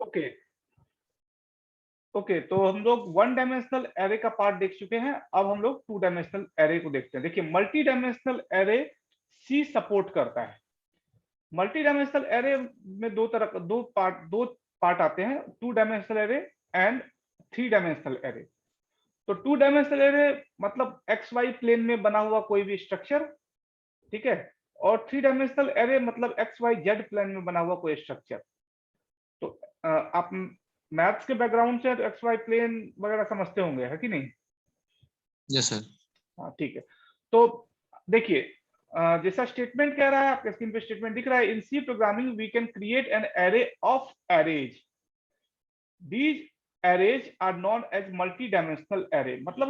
Okay okay, तो हम लोग वन डायमेंशनल एरे का पार्ट देख चुके हैं। अब हम लोग टू डायमेंशनल एरे को देखते हैं। देखिए, मल्टी डायमेंशनल एरे सी सपोर्ट करता है। मल्टी डायमेंशनल एरे में दो पार्ट आते हैं, two dimensional array and three dimensional array. तो टू डायमेंशनल एरे मतलब एक्स वाई प्लेन में बना हुआ कोई भी स्ट्रक्चर, ठीक है, और थ्री डायमेंशनल एरे मतलब एक्स वाई जेड प्लेन में बना हुआ कोई स्ट्रक्चर। तो आप मैथ्स के बैकग्राउंड से एक्स वाई प्लेन वगैरह समझते होंगे, है कि नहीं? Yes sir. हाँ, ठीक है। तो देखिए, जैसा स्टेटमेंट कह रहा है, आपके स्क्रीन पे स्टेटमेंट दिख रहा है, in C programming we can create an array of arrays, these arrays are known as multi dimensional array. मतलब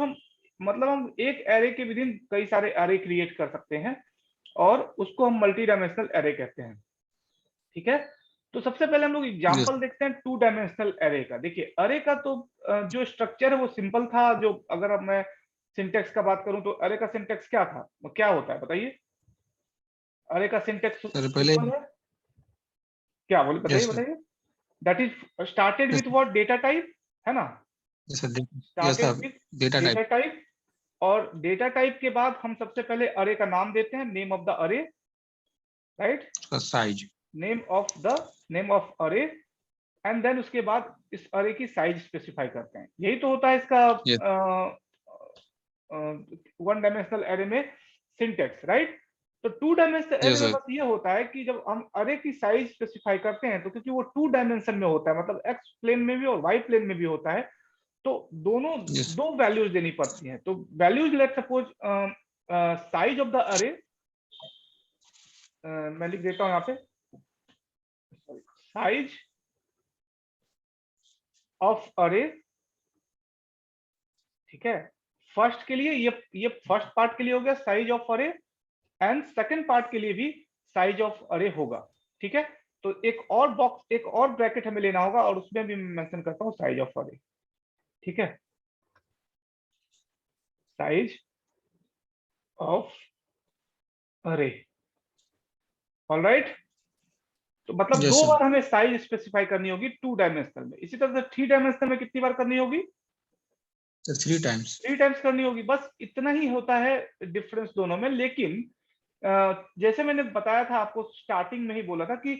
हम एक एरे के विद इन कई सारे एरे क्रिएट कर सकते हैं और उसको हम मल्टी डायमेंशनल एरे कहते हैं, ठीक है। तो सबसे पहले हम लोग एग्जांपल देखते हैं टू डायमेंशनल एरे का। देखिए, एरे का तो जो स्ट्रक्चर है वो सिंपल था। जो अगर अब मैं सिंटेक्स का बात करूं तो अरे का सिंटेक्स क्या था, वो क्या होता है बताइए? अरे का सिंटेक्स सर पहले सिंपल है, क्या बोले? बताइए यस सर। बताइए। That is started with what? Data type, है ना? Yes sir. Yes started sir. With data data type. Type, और डेटा टाइप के बाद हम सबसे पहले अरे का नाम देते हैं, नेम ऑफ द अरे, राइट? उसका साइज। नेम ऑफ अरे, एंड देन उसके बाद इस अरे की साइज स्पेसिफाई करते हैं। यही तो होता है इसका यस वन डायमेंशनल एरे में सिंटेक्स, राइट? तो टू डायमेंशनल एरे यस में सर। बस ये होता है कि जब हम अरे की साइज स्पेसिफाई करते हैं तो क्योंकि वो टू डायमेंशन में होता है, मतलब एक्स प्लेन में भी और वाई प्लेन में भी होता है, तो दोनों यस दो वैल्यूज देनी पड़ती हैं। तो values, let suppose size of the अरे, मैं लिख देता हूं यहाँ पे, साइज ऑफ अरे, ठीक है। फर्स्ट के लिए ये फर्स्ट पार्ट के लिए हो गया साइज ऑफ अरे, एंड सेकंड पार्ट के लिए भी साइज ऑफ अरे होगा, ठीक है। तो एक और बॉक्स, एक और ब्रैकेट हमें लेना होगा और उसमें भी मैं मेंशन करता हूं साइज ऑफ अरे, ठीक है, साइज ऑफ अरे। ऑलराइट, तो मतलब यस दो सर। बार हमें साइज स्पेसिफाई करनी होगी टू डायमेंशनल में। इसी तरह से थ्री डायमेंशनल में कितनी बार करनी होगी? Sir 3 times. थ्री टाइम्स करनी होगी। बस इतना ही होता है डिफरेंस दोनों में। लेकिन जैसे मैंने बताया था आपको, स्टार्टिंग में ही बोला था कि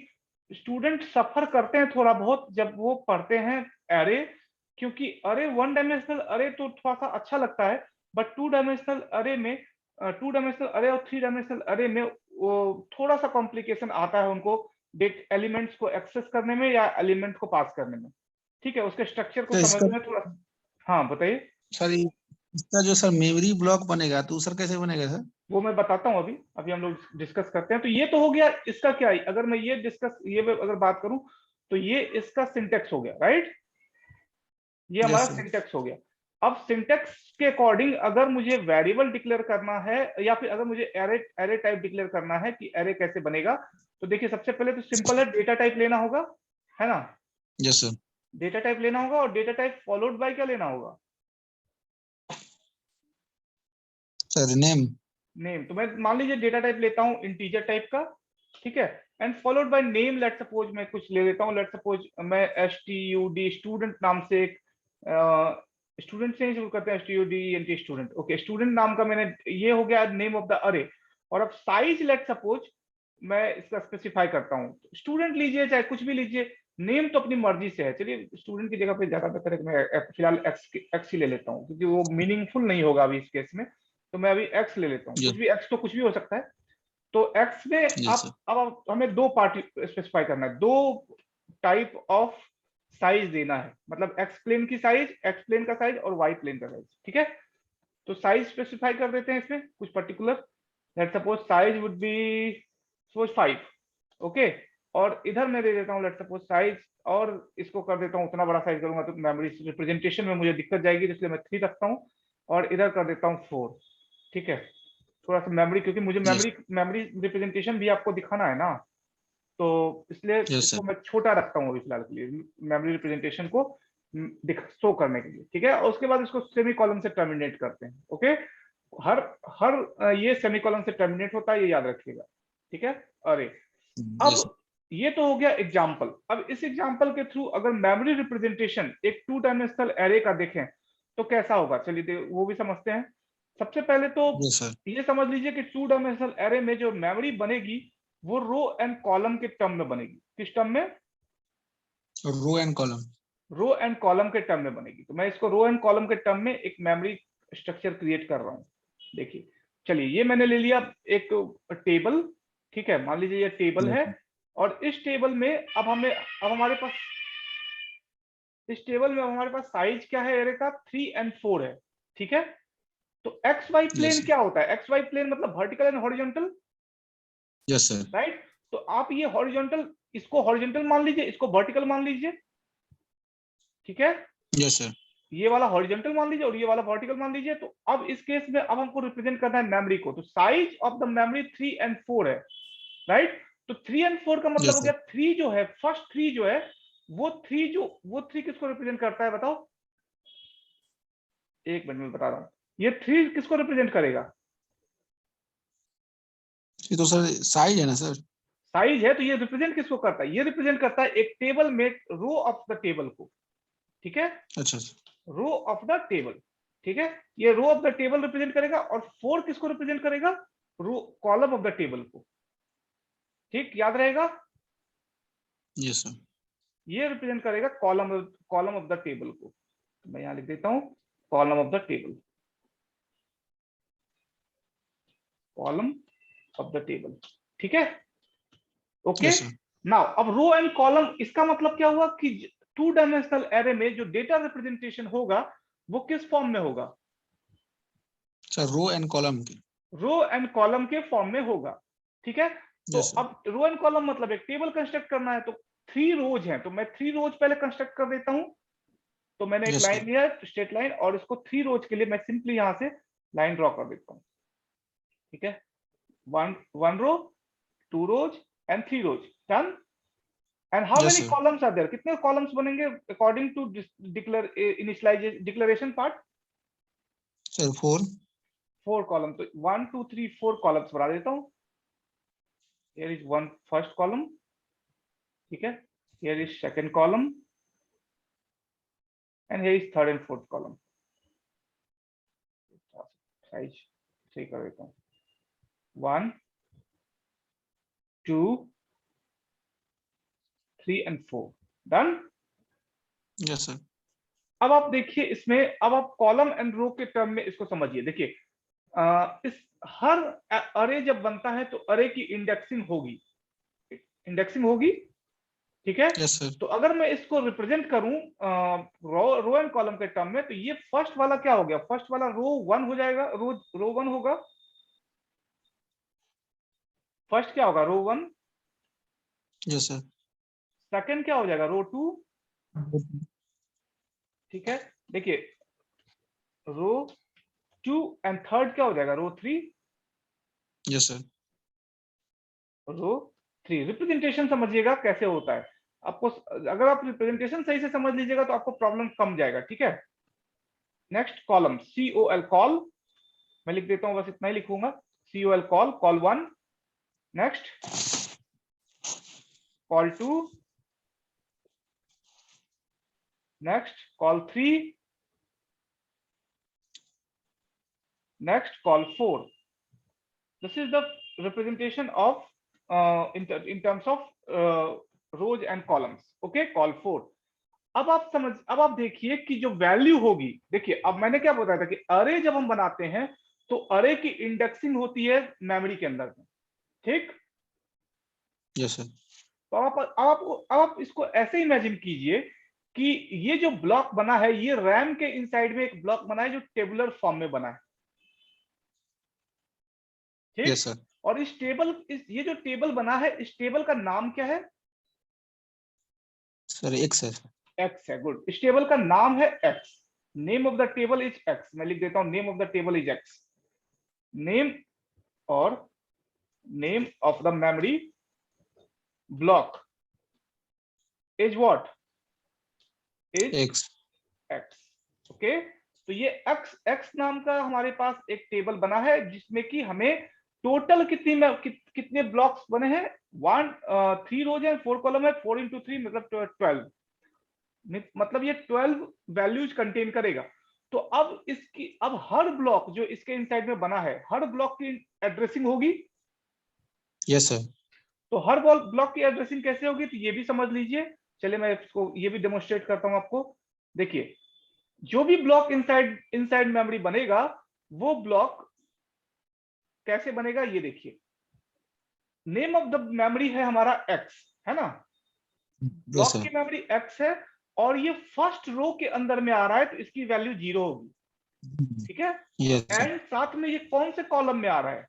स्टूडेंट सफर करते हैं थोड़ा बहुत जब वो पढ़ते हैं एरे, क्योंकि अरे वन डायमेंशनल अरे तो थोड़ा सा अच्छा लगता है, बट टू डायमेंशनल अरे में, टू डायमेंशनल अरे और थ्री डायमेंशनल अरे में वो थोड़ा सा कॉम्प्लिकेशन आता है उनको एलिमेंट्स को एक्सेस करने में या एलिमेंट को पास करने में, ठीक है, उसके स्ट्रक्चर को तो इसका समझने में थोड़ा। हाँ बताइए। सर इसका जो सर मेमोरी ब्लॉक बनेगा तो सर कैसे बनेगा सर? वो मैं बताता हूँ, अभी अभी हम लोग डिस्कस करते हैं। तो ये तो हो गया इसका क्या है, अगर मैं ये अगर बात करूं तो ये इसका सिंटेक्स हो गया, राइट? ये हमारा यस सर। सिंटेक्स हो गया। अब सिंटेक्स के अकॉर्डिंग अगर मुझे वेरिएबल डिक्लेयर करना है या फिर अगर मुझे एरे एरे टाइप डिक्लेयर करना है कि एरे कैसे बनेगा, तो देखिए सबसे पहले तो सिंपल है, डेटा टाइप लेना होगा, है ना? Yes sir. डेटा टाइप लेना होगा और डेटा टाइप फॉलोड बाय क्या लेना होगा? Sir name. नेम। तो मैं मान लीजिए डेटा टाइप लेता हूं इंटीजर टाइप का, ठीक है, and followed by name. Let suppose मैं कुछ ले लेता हूं, लेट सपोज मैं STUD स्टूडेंट नाम से एक स्टूडेंट से ही शुरू करते हैं, STUDENT स्टूडेंट, ओके, स्टूडेंट नाम का मैंने, ये हो गया नेम ऑफ द अरे। और अब साइज लेट सपोज मैं इसका स्पेसिफाई करता हूं, स्टूडेंट लीजिए चाहे कुछ भी लीजिए, नेम तो अपनी मर्जी से है। चलिए स्टूडेंट की जगह पे ज्यादा बेहतर है कि मैं फिलहाल एक्स ही ले लेता हूं, क्योंकि वो मीनिंगफुल नहीं होगा अभी इस केस में। तो मैं अभी एक्स ले लेता हूँ, कुछ यस। भी एक्स तो कुछ भी हो सकता है। तो एक्स में यस सर। आप अब हमें दो पार्ट स्पेसिफाई करना है, दो टाइप ऑफ साइज देना है, मतलब एक्स प्लेन की साइज, एक्स प्लेन का साइज और वाई प्लेन का साइज, ठीक है। तो साइज स्पेसिफाई कर देते हैं इसमें कुछ particular, let suppose size would be suppose 5, okay. और इधर मैं दे देता हूँ लेट सपोज साइज, और इसको कर देता हूँ, उतना बड़ा साइज करूंगा तो मेमोरी रिप्रेजेंटेशन में मुझे दिक्कत जाएगी, इसलिए मैं 3 रखता हूँ और इधर कर देता हूँ 4, ठीक है। थोड़ा सा मेमोरी, क्योंकि मुझे यस। मेमोरी रिप्रेजेंटेशन भी आपको दिखाना है ना, तो इसलिए यस इसको सर। मैं छोटा रखता हूँ अभी फिलहाल के लिए, मेमोरी रिप्रेजेंटेशन को शो करने के लिए, ठीक है। और उसके बाद इसको सेमी कॉलम से टर्मिनेट करते हैं, ओके। हर हर ये सेमी कॉलम से टर्मिनेट होता है, ये याद रखिएगा, ठीक है। अरे, अब यस। ये तो हो गया एग्जाम्पल। अब इस एग्जाम्पल के थ्रू अगर मेमोरी रिप्रेजेंटेशन एक 2 डायमेंशनल एरे का देखें तो कैसा होगा, चलिए वो भी समझते हैं। सबसे पहले तो यस सर। ये समझ लीजिए कि 2 डायमेंशनल एरे में जो मेमोरी बनेगी वो रो एंड कॉलम के टर्म में बनेगी। किस टर्म में? Row and column. Row and column के टर्म में बनेगी। तो मैं इसको रो एंड कॉलम के टर्म में एक मेमोरी स्ट्रक्चर क्रिएट कर रहा हूं। देखिए, चलिए ये मैंने ले लिया एक टेबल, ठीक है, मान लीजिए ये टेबल है। और इस टेबल में अब हमारे पास इस टेबल में हमारे पास साइज क्या है एरे का, 3 and 4 है, ठीक है। तो एक्स वाई प्लेन क्या होता है? एक्स वाई प्लेन मतलब vertical and horizontal, yes sir. Right. तो आप ये हॉरिजॉन्टल, इसको हॉरिजॉन्टल मान लीजिए, इसको वर्टिकल मान लीजिए, ठीक है। Yes sir. ये वाला हॉरिजॉन्टल मान लीजिए और ये वाला वर्टिकल मान लीजिए। तो अब इस केस में अब हमको रिप्रेजेंट करना है मेमोरी को। तो size of the memory 3 and 4 है, राइट। तो 3 and 4 का मतलब यस हो सर। गया 3 जो है, फर्स्ट 3 जो है वो 3 किसको रिप्रेजेंट करता है बताओ? एक मिनट में बता रहा हूं। ये 3 किसको रिप्रेजेंट करेगा? ये तो सर साइज है ना सर। साइज है, तो ये रिप्रेजेंट किसको करता है? ये रिप्रेजेंट करता है एक टेबल में रो ऑफ द टेबल को, ठीक है, अच्छा। रो ऑफ द टेबल, ठीक है। ये row of the table represent करेगा। और 4 किसको रिप्रेजेंट करेगा? Row column of the table को, ठीक, याद रहेगा। Yes sir. ये रिप्रेजेंट करेगा कॉलम ऑफ द टेबल को। तो मैं यहां लिख देता हूं column of the table, column of the table, ठीक है, ओके। Yes sir. नाउ अब रो एंड कॉलम, इसका मतलब क्या हुआ कि 2 डायमेंशनल एरे में जो डेटा रिप्रेजेंटेशन होगा वो किस फॉर्म में होगा? सर रो एंड कॉलम की। रो एंड कॉलम के फॉर्म में होगा, ठीक है। तो यस सर। अब रो एंड कॉलम मतलब एक टेबल कंस्ट्रक्ट करना है। तो 3 रोज हैं, तो मैं 3 रोज पहले कंस्ट्रक्ट कर देता हूं। तो मैंने एक यस लाइन सर। लिया है, स्ट्रेट लाइन, और इसको 3 रोज के लिए मैं सिंपली यहां से लाइन ड्रॉ कर देता हूं, ठीक है। One row, 2 rows and 3 rows, done. And how yes many sir. Columns are there? कितने कॉलम्स बनेंगे according to declaration part? Sir 4। 4 column. तो 1 2 3 4 कॉलम्स बना देता हूं। Here is one first column, ठीक है, here is second column and here is third and fourth column. Size सही कर देता हूं, 1 2 3 and 4, डन। Yes sir. अब आप देखिए इसमें, अब आप कॉलम एंड रो के टर्म में इसको समझिए। देखिए इस हर अरे जब बनता है तो अरे की इंडेक्सिंग होगी, ठीक है। Yes sir. तो अगर मैं इसको रिप्रेजेंट करूं रो एंड कॉलम के टर्म में, तो ये फर्स्ट वाला क्या हो गया? फर्स्ट वाला रो 1 हो जाएगा, रो 1 होगा। फर्स्ट क्या होगा? रो 1। Yes sir. सेकंड क्या हो जाएगा? रो 2, ठीक है। देखिए रो 2 एंड थर्ड क्या हो जाएगा? रो 3, यस सर। रो 3। रिप्रेजेंटेशन समझिएगा कैसे होता है आपको। अगर आप रिप्रेजेंटेशन सही से समझ लीजिएगा तो आपको प्रॉब्लम कम जाएगा, ठीक है। नेक्स्ट कॉलम COL, कॉल, मैं लिख देता हूं, बस इतना ही लिखूंगा, COL call, call 1। Next call 2, next call 3, next call 4। This is the representation of in terms of rows and columns, okay, call 4। अब आप देखिए कि जो वैल्यू होगी, देखिए अब मैंने क्या बताया था कि अरे जब हम बनाते हैं तो अरे की इंडेक्सिंग होती है मेमोरी के अंदर में, ठीक। Yes sir. तो आप इसको ऐसे इमेजिन कीजिए कि ये जो ब्लॉक बना है ये रैम के इनसाइड में एक ब्लॉक बना है जो टेबुलर फॉर्म में बना है, ठीक। Yes sir. और ये जो टेबल बना है, इस टेबल का नाम क्या है? सर एक्स है। एक्स है, गुड। इस टेबल का नाम है X. Name of the table is X. मैं लिख देता हूं name of the table is X. Name or name of the memory block is what? Is X. X, okay. तो ये एक्स नाम का हमारे पास एक टेबल बना है जिसमें कि हमें टोटल कितने ब्लॉक्स बने हैं, 3 रोज है, 4 कॉलम है, 4 into 3 मतलब 12, मतलब ये 12 वैल्यूज कंटेन करेगा। तो अब हर ब्लॉक जो इसके इनसाइड में बना है, हर ब्लॉक की एड्रेसिंग होगी। Yes sir. तो हर ब्लॉक की एड्रेसिंग कैसे होगी, तो ये भी समझ लीजिए। चलिए मैं इसको ये भी डेमोन्स्ट्रेट करता हूं आपको। देखिए, जो भी ब्लॉक इनसाइड मेमोरी बनेगा, वो ब्लॉक कैसे बनेगा, ये देखिए। नेम ऑफ द मेमोरी है हमारा एक्स, है ना, यस ब्लॉक सर। की मेमोरी एक्स है, और ये फर्स्ट रो के अंदर में आ रहा है, तो इसकी वैल्यू 0 होगी, ठीक है। Yes sir. एंड साथ में ये कौन से कॉलम में आ रहा है,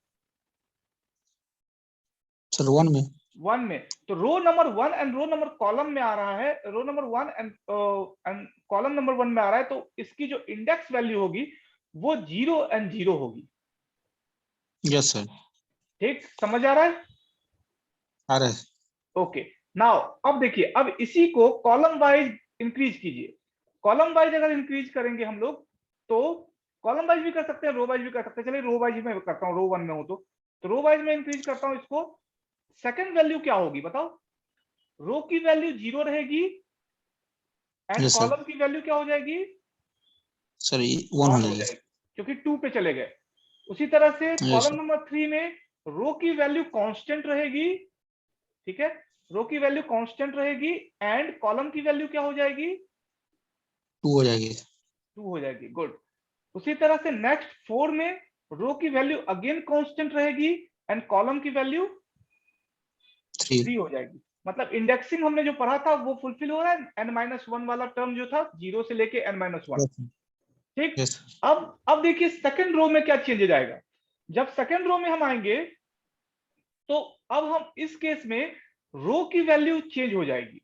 सर 1 में। 1 में। तो row number 1 and row number column में आ रहा है, row number 1 and column number 1 में आ रहा है, तो इसकी जो इंडेक्स वैल्यू होगी वो 0 एंड 0 होगी। Yes sir. ठीक, समझ आ रहा है? आ रहा है। ओके, नाउ अब देखिए, अब इसी को कॉलम वाइज इंक्रीज कीजिए। कॉलम वाइज अगर इंक्रीज करेंगे हम लोग, तो कॉलम वाइज भी कर सकते हैं, रो वाइज भी कर सकते हैं। चलिए रो वाइज मैं करता हूँ, रो 1 में हूं तो रो वाइज में इंक्रीज करता हूं इसको। सेकंड वैल्यू क्या होगी बताओ, रो की वैल्यू 0 रहेगी, एंड यस सर। कॉलम की वैल्यू क्या हो जाएगी, सर 1 हो 1 हो जाएगी। जाएगी, क्योंकि 2 पे चले गए। उसी तरह से यस कॉलम सर। नंबर 3 में रो की वैल्यू कांस्टेंट रहेगी, ठीक है, रो की वैल्यू कांस्टेंट रहेगी, एंड कॉलम की वैल्यू क्या हो जाएगी, 2 हो जाएगी। 2 हो जाएगी। गुड। उसी तरह से नेक्स्ट 4 में रो की वैल्यू अगेन कांस्टेंट रहेगी, एंड कॉलम की वैल्यू 3। 3 हो जाएगी। मतलब इंडेक्सिंग हमने जो पढ़ा था वो फुलफिल हो रहा है। n-1 वाला टर्म जो था, 0 से लेके n-1। यस। ठीक। यस। अब देखिए सेकंड रो में क्या चेंजेज आएगा। जब सेकंड रो में हम आएंगे, तो अब हम इस केस में रो की वैल्यू चेंज हो जाएगी।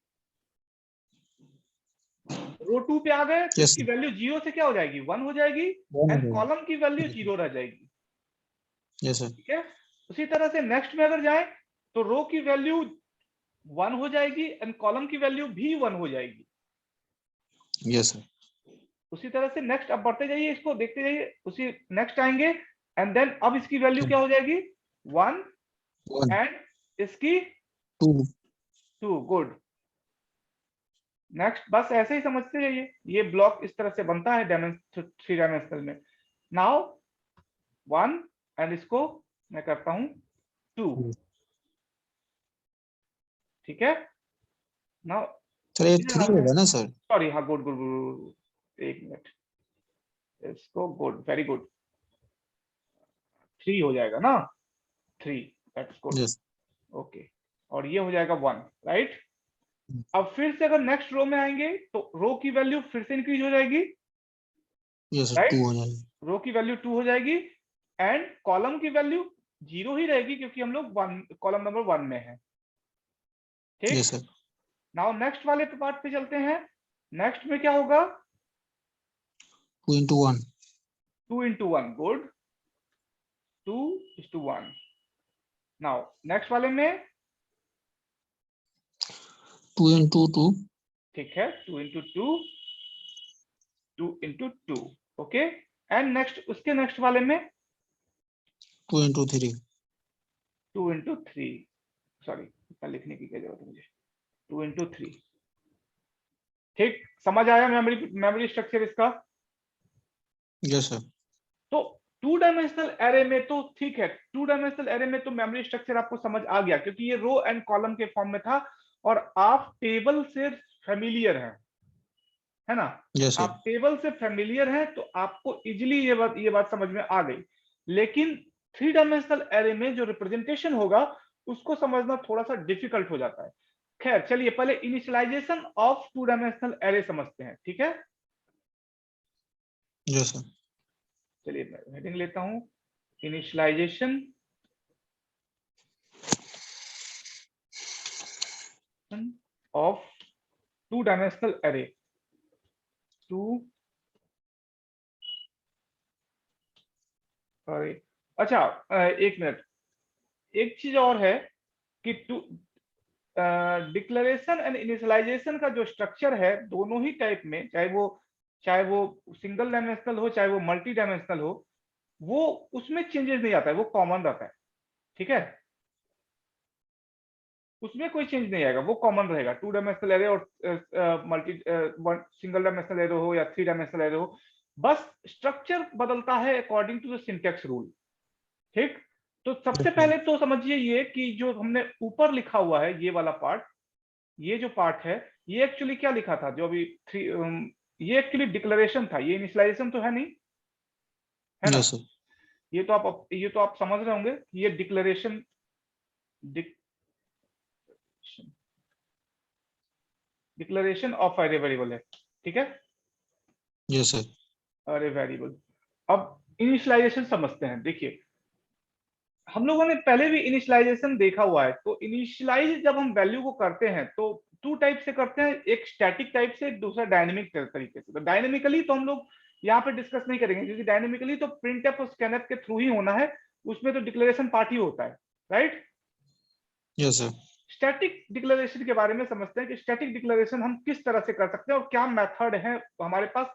रो 2 पे आ गए तो यस इसकी सर। वैल्यू 0 से क्या हो जाएगी, 1 हो जाएगी, 1 हो एंड जाएगी। कॉलम की वैल्यू 0 रह जाएगी। Yes sir. ठीक है। उसी तरह से नेक्स्ट में अगर जाए, तो रो की वैल्यू 1 हो जाएगी, एंड कॉलम की वैल्यू भी 1 हो जाएगी। Yes sir. उसी तरह से नेक्स्ट अब बढ़ते जाइए, इसको देखते जाइए, उसी नेक्स्ट आएंगे, एंड देन अब इसकी वैल्यू क्या हो जाएगी, 1, 1 एंड इसकी 2। 2। गुड। नेक्स्ट, बस ऐसे ही समझते जाइए, ये ब्लॉक इस तरह से बनता है 3 डायमेंशनल में। नाउ 1, एंड इसको मैं करता हूं 2, ठीक है। नाउ सर ये 3 होगा ना सर? सॉरी, हाँ, गुड गुड गुड, एक मिनट, इसको गुड, वेरी गुड, 3 हो जाएगा ना, 3, दैट्स गुड। यस। ओके, और ये हो जाएगा 1, राइट। अब फिर से अगर नेक्स्ट रो में आएंगे, तो रो की वैल्यू फिर से इंक्रीज हो जाएगी, यस सर 2 राइट। हो जाएगी। रो की वैल्यू 2 हो जाएगी, एंड कॉलम की वैल्यू 0 ही रहेगी, क्योंकि हम लोग कॉलम नंबर 1 में है। ठीक। Yes sir. नाउ नेक्स्ट वाले पार्ट पे चलते हैं। नेक्स्ट में क्या होगा, 2 into 1। 2 into 1, good, 2:1। Now next वाले में, 2 into 2। ठीक है, 2 into 2, 2 into 2, okay. And next, उसके नेक्स्ट वाले में 2 into 3। 2 into 3, सॉरी, इतना लिखने की क्या जरूरत है मुझे, 2 into 3। ठीक, समझ आया मेमोरी स्ट्रक्चर इसका। Yes sir. तो 2 डायमेंशनल एरे में तो ठीक है, 2 डायमेंशनल एरे में तो मेमोरी स्ट्रक्चर आपको समझ आ गया, क्योंकि ये रो एंड कॉलम के फॉर्म में था, और आप टेबल से फेमिलियर हैं, है ना। Yes sir. आप टेबल से फेमिलियर हैं, तो आपको इजिली ये बात समझ में आ गई। लेकिन 3 डायमेंशनल एरे में जो रिप्रेजेंटेशन होगा, उसको समझना थोड़ा सा डिफिकल्ट हो जाता है। खैर चलिए, पहले इनिशियलाइजेशन ऑफ 2 डायमेंशनल एरे समझते हैं, ठीक है। Yes sir. चलिए मैं हेडिंग लेता हूं, initialisation of 2 dimensional array. 2, sorry, अच्छा, एक मिनट, एक चीज और है कि डिक्लेरेशन एंड इनिशियलाइजेशन का जो स्ट्रक्चर है, दोनों ही टाइप में, चाहे वो सिंगल डायमेंशनल हो, चाहे वो मल्टी डायमेंशनल हो, वो उसमें चेंजेस नहीं आता है, वो कॉमन रहता है। ठीक है, उसमें कोई चेंज नहीं आएगा, वो कॉमन रहेगा। 2 डायमेंशनल एरे और सिंगल डायमेंशनल एरे हो या 3 डायमेंशनल एरे हो, बस स्ट्रक्चर बदलता है according to the syntax rule. ठीक, तो सबसे पहले तो समझिए ये कि जो हमने ऊपर लिखा हुआ है ये वाला पार्ट, ये जो पार्ट है, ये एक्चुअली क्या लिखा था जो अभी ये एक्चुअली डिक्लेरेशन था, ये इनिशियलाइजेशन तो है नहीं, है ना? Yes sir. ये तो आप समझ रहे होंगे कि ये डिक्लेरेशन डिक्लेरेशन ऑफ अरे वेरिएबल है। ठीक है, यस सर। अरे वेरिएबल। अब इनिशियलाइजेशन समझते हैं। देखिए, हम लोगों ने पहले भी इनिशियलाइजेशन देखा हुआ है। तो इनिशियलाइज जब हम वैल्यू को करते हैं तो 2 टाइप से करते हैं, एक स्टैटिक टाइप से, दूसरा डायनेमिक तरीके से। तो डायनेमिकली तो हम लोग यहाँ पे डिस्कस नहीं करेंगे, क्योंकि डायनेमिकली तो प्रिंटफ और स्कैनफ के थ्रू ही होना है, उसमें तो डिक्लेरेशन पार्ट ही होता है, right? Yes sir. Static declaration के बारे में समझते हैं कि स्टैटिक डिक्लेरेशन हम किस तरह से कर सकते हैं और क्या मेथड है हमारे पास,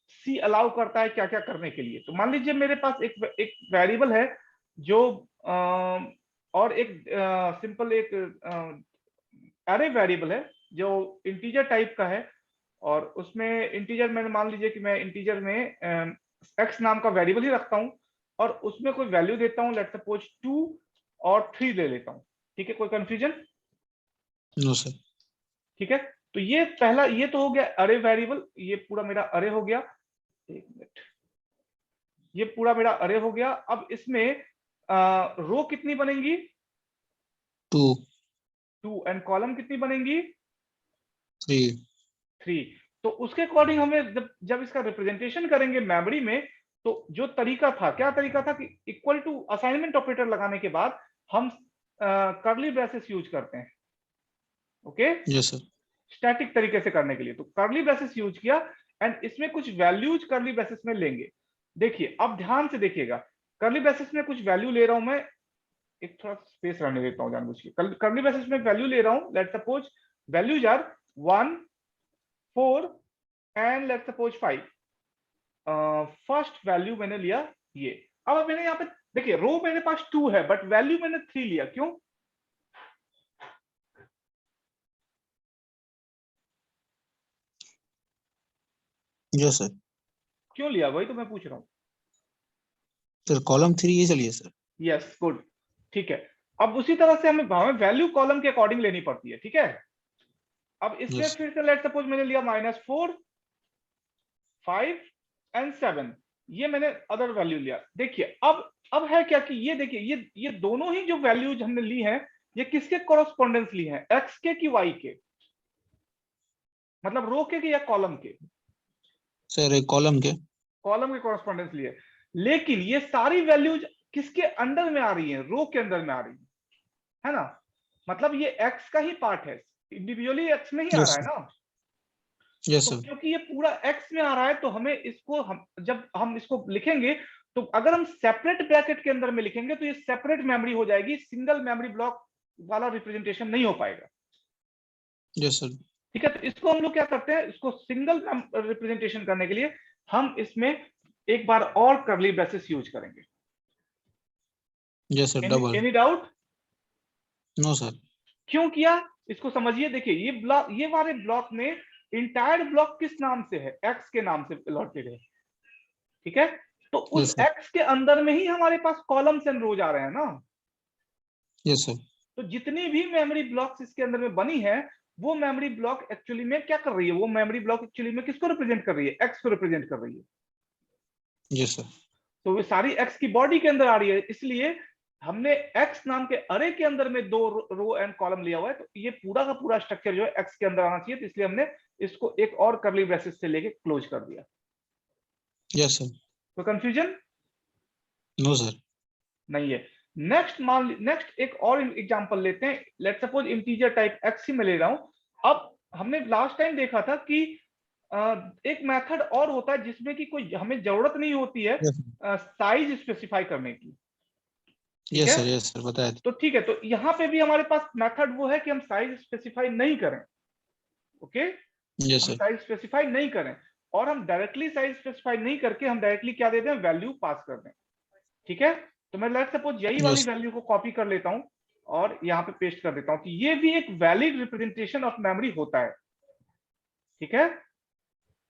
सी अलाउ करता है क्या क्या करने के लिए। तो मान लीजिए मेरे पास एक वेरिएबल है जो और एक सिंपल एक अरे वेरिएबल है जो इंटीजर टाइप का है, और उसमें इंटीजर मैंने मान लीजिए कि मैं इंटीजर में एक्स नाम का वेरिएबल ही रखता हूं और उसमें कोई वैल्यू देता हूं, लेट्स सपोज 2 और 3 ले लेता हूं। ठीक है, कोई कंफ्यूजन? No sir. ठीक है, तो ये पहला, ये तो हो गया अरे वेरिएबल, ये पूरा मेरा अरे हो गया। एक मिनट, ये पूरा मेरा अरे हो गया। अब इसमें रो कितनी बनेंगी? 2 2, एंड कॉलम कितनी बनेंगी? 3 3। तो उसके अकॉर्डिंग हमें जब इसका रिप्रेजेंटेशन करेंगे मेमोरी में, तो जो तरीका था, क्या तरीका था कि इक्वल टू असाइनमेंट ऑपरेटर लगाने के बाद हम कर्ली ब्रेसेस यूज करते हैं। Okay, yes sir. स्टैटिक तरीके से करने के लिए तो कर्ली ब्रेसेस यूज किया, एंड इसमें कुछ वैल्यूज कर्ली ब्रेसेस में लेंगे। देखिए, अब ध्यान से देखिएगा, कर्ली ब्रेसेस में कुछ वैल्यू ले रहा हूं मैं, एक थोड़ा स्पेस रहने देता हूं जानबूझ के। कर्ली ब्रेसेस में वैल्यू ले रहा हूं, let's suppose values are 1, 4 and let's suppose 5। First value मैंने लिया ये। अब मैंने यहाँ पे देखिए, रो मेरे पास 2 है बट वैल्यू मैंने 3 लिया, क्यों? Yes sir. क्यों लिया, वही तो मैं पूछ रहा हूँ। सर कॉलम 3 ये चलिए सर। यस, गुड, ठीक है। अब उसी तरह से हमें वैल्यू कॉलम के अकॉर्डिंग लेनी पड़ती है, ठीक है? अब इसमें यस फिर से लेट सपोज मैंने लिया -4, 5 एंड 7, ये मैंने अदर वैल्यू लिया। देखिए, अब है क्या कि ये देखिए, ये दोनों ही जो वैल्यूज हमने ली हैं, ये किसके कॉरेस्पॉन्डेंस ली हैं, एक्स के कि वाई के? मतलब रो के या कॉलम के? सर एक कॉलम के। कॉलम के कॉरेस्पॉन्डेंस लिए। लेकिन ये सारी वैल्यूज किसके अंडर में आ रही है? रो के अंदर में आ रही है ना? मतलब ये एक्स का ही पार्ट है, इंडिविजुअली एक्स में ही आ रहा है ना? यस तो सर। क्योंकि ये पूरा एक्स में आ रहा है, तो हमें इसको जब हम इसको लिखेंगे, तो अगर हम सेपरेट ब्रैकेट के अंदर में लिखेंगे तो ये सेपरेट मेमोरी हो जाएगी, सिंगल मेमोरी ब्लॉक वाला रिप्रेजेंटेशन नहीं हो पाएगा। Yes sir. ठीक है, तो इसको हम लोग क्या करते हैं, इसको सिंगल रिप्रेजेंटेशन करने के लिए हम इसमें एक बार और कर्ली ब्रेसेस यूज करेंगे। Yes sir. Double. Any doubt? No sir. क्यों किया, इसको समझिए। देखिए, ये ब्लॉक, ये वाले ब्लॉक में इंटायर ब्लॉक किस नाम से है? एक्स के नाम से अलॉटेड है, ठीक है? तो उस यस सर। एक्स के अंदर में ही हमारे पास कॉलम्स एंड रोज आ रहे हैं ना? Yes sir. तो जितनी भी मेमोरी ब्लॉक्स इसके अंदर में बनी है, वो मेमोरी ब्लॉक एक्चुअली में क्या कर रही है? वो मेमोरी ब्लॉक एक्चुअली में किसको रिप्रेजेंट कर रही है? एक्स को रिप्रेजेंट कर रही है। Yes sir. तो वो सारी एक्स की बॉडी के अंदर आ रही है, इसलिए हमने एक्स नाम के अरे के अंदर में 2 रो एंड कॉलम लिया हुआ है। तो ये पूरा का पूरा स्ट्रक्चर जो है एक्स के अंदर आना चाहिए, तो इसलिए हमने इसको एक और कर्ली ब्रेसेस से लेके क्लोज कर दिया। Yes sir. तो कंफ्यूजन नो सर। नहीं है। नेक्स्ट एक और एग्जांपल लेते हैं। Let's suppose integer type X ही मैं ले रहा हूं। अब हमने लास्ट टाइम देखा था कि एक मेथड और होता है जिसमें कि कोई हमें जरूरत नहीं होती है साइज स्पेसिफाई करने की, ठीक है? यस सर बताया था। तो ठीक है, तो यहां पे भी हमारे पास मेथड वो है कि हम साइज स्पेसिफाई नहीं करें। ओके, यस हम सर। साइज स्पेसिफाई नहीं करें, और हम डायरेक्टली साइज स्पेसिफाई नहीं करके हम डायरेक्टली क्या दे दें? वैल्यू पास कर दें, ठीक है? तो मैं लेट्स सपोज यही Yes. वाली वैल्यू को कॉपी कर लेता हूं और यहाँ पे पेस्ट कर देता हूं कि ये भी एक वैलिड रिप्रेजेंटेशन ऑफ मेमोरी होता है। ठीक है,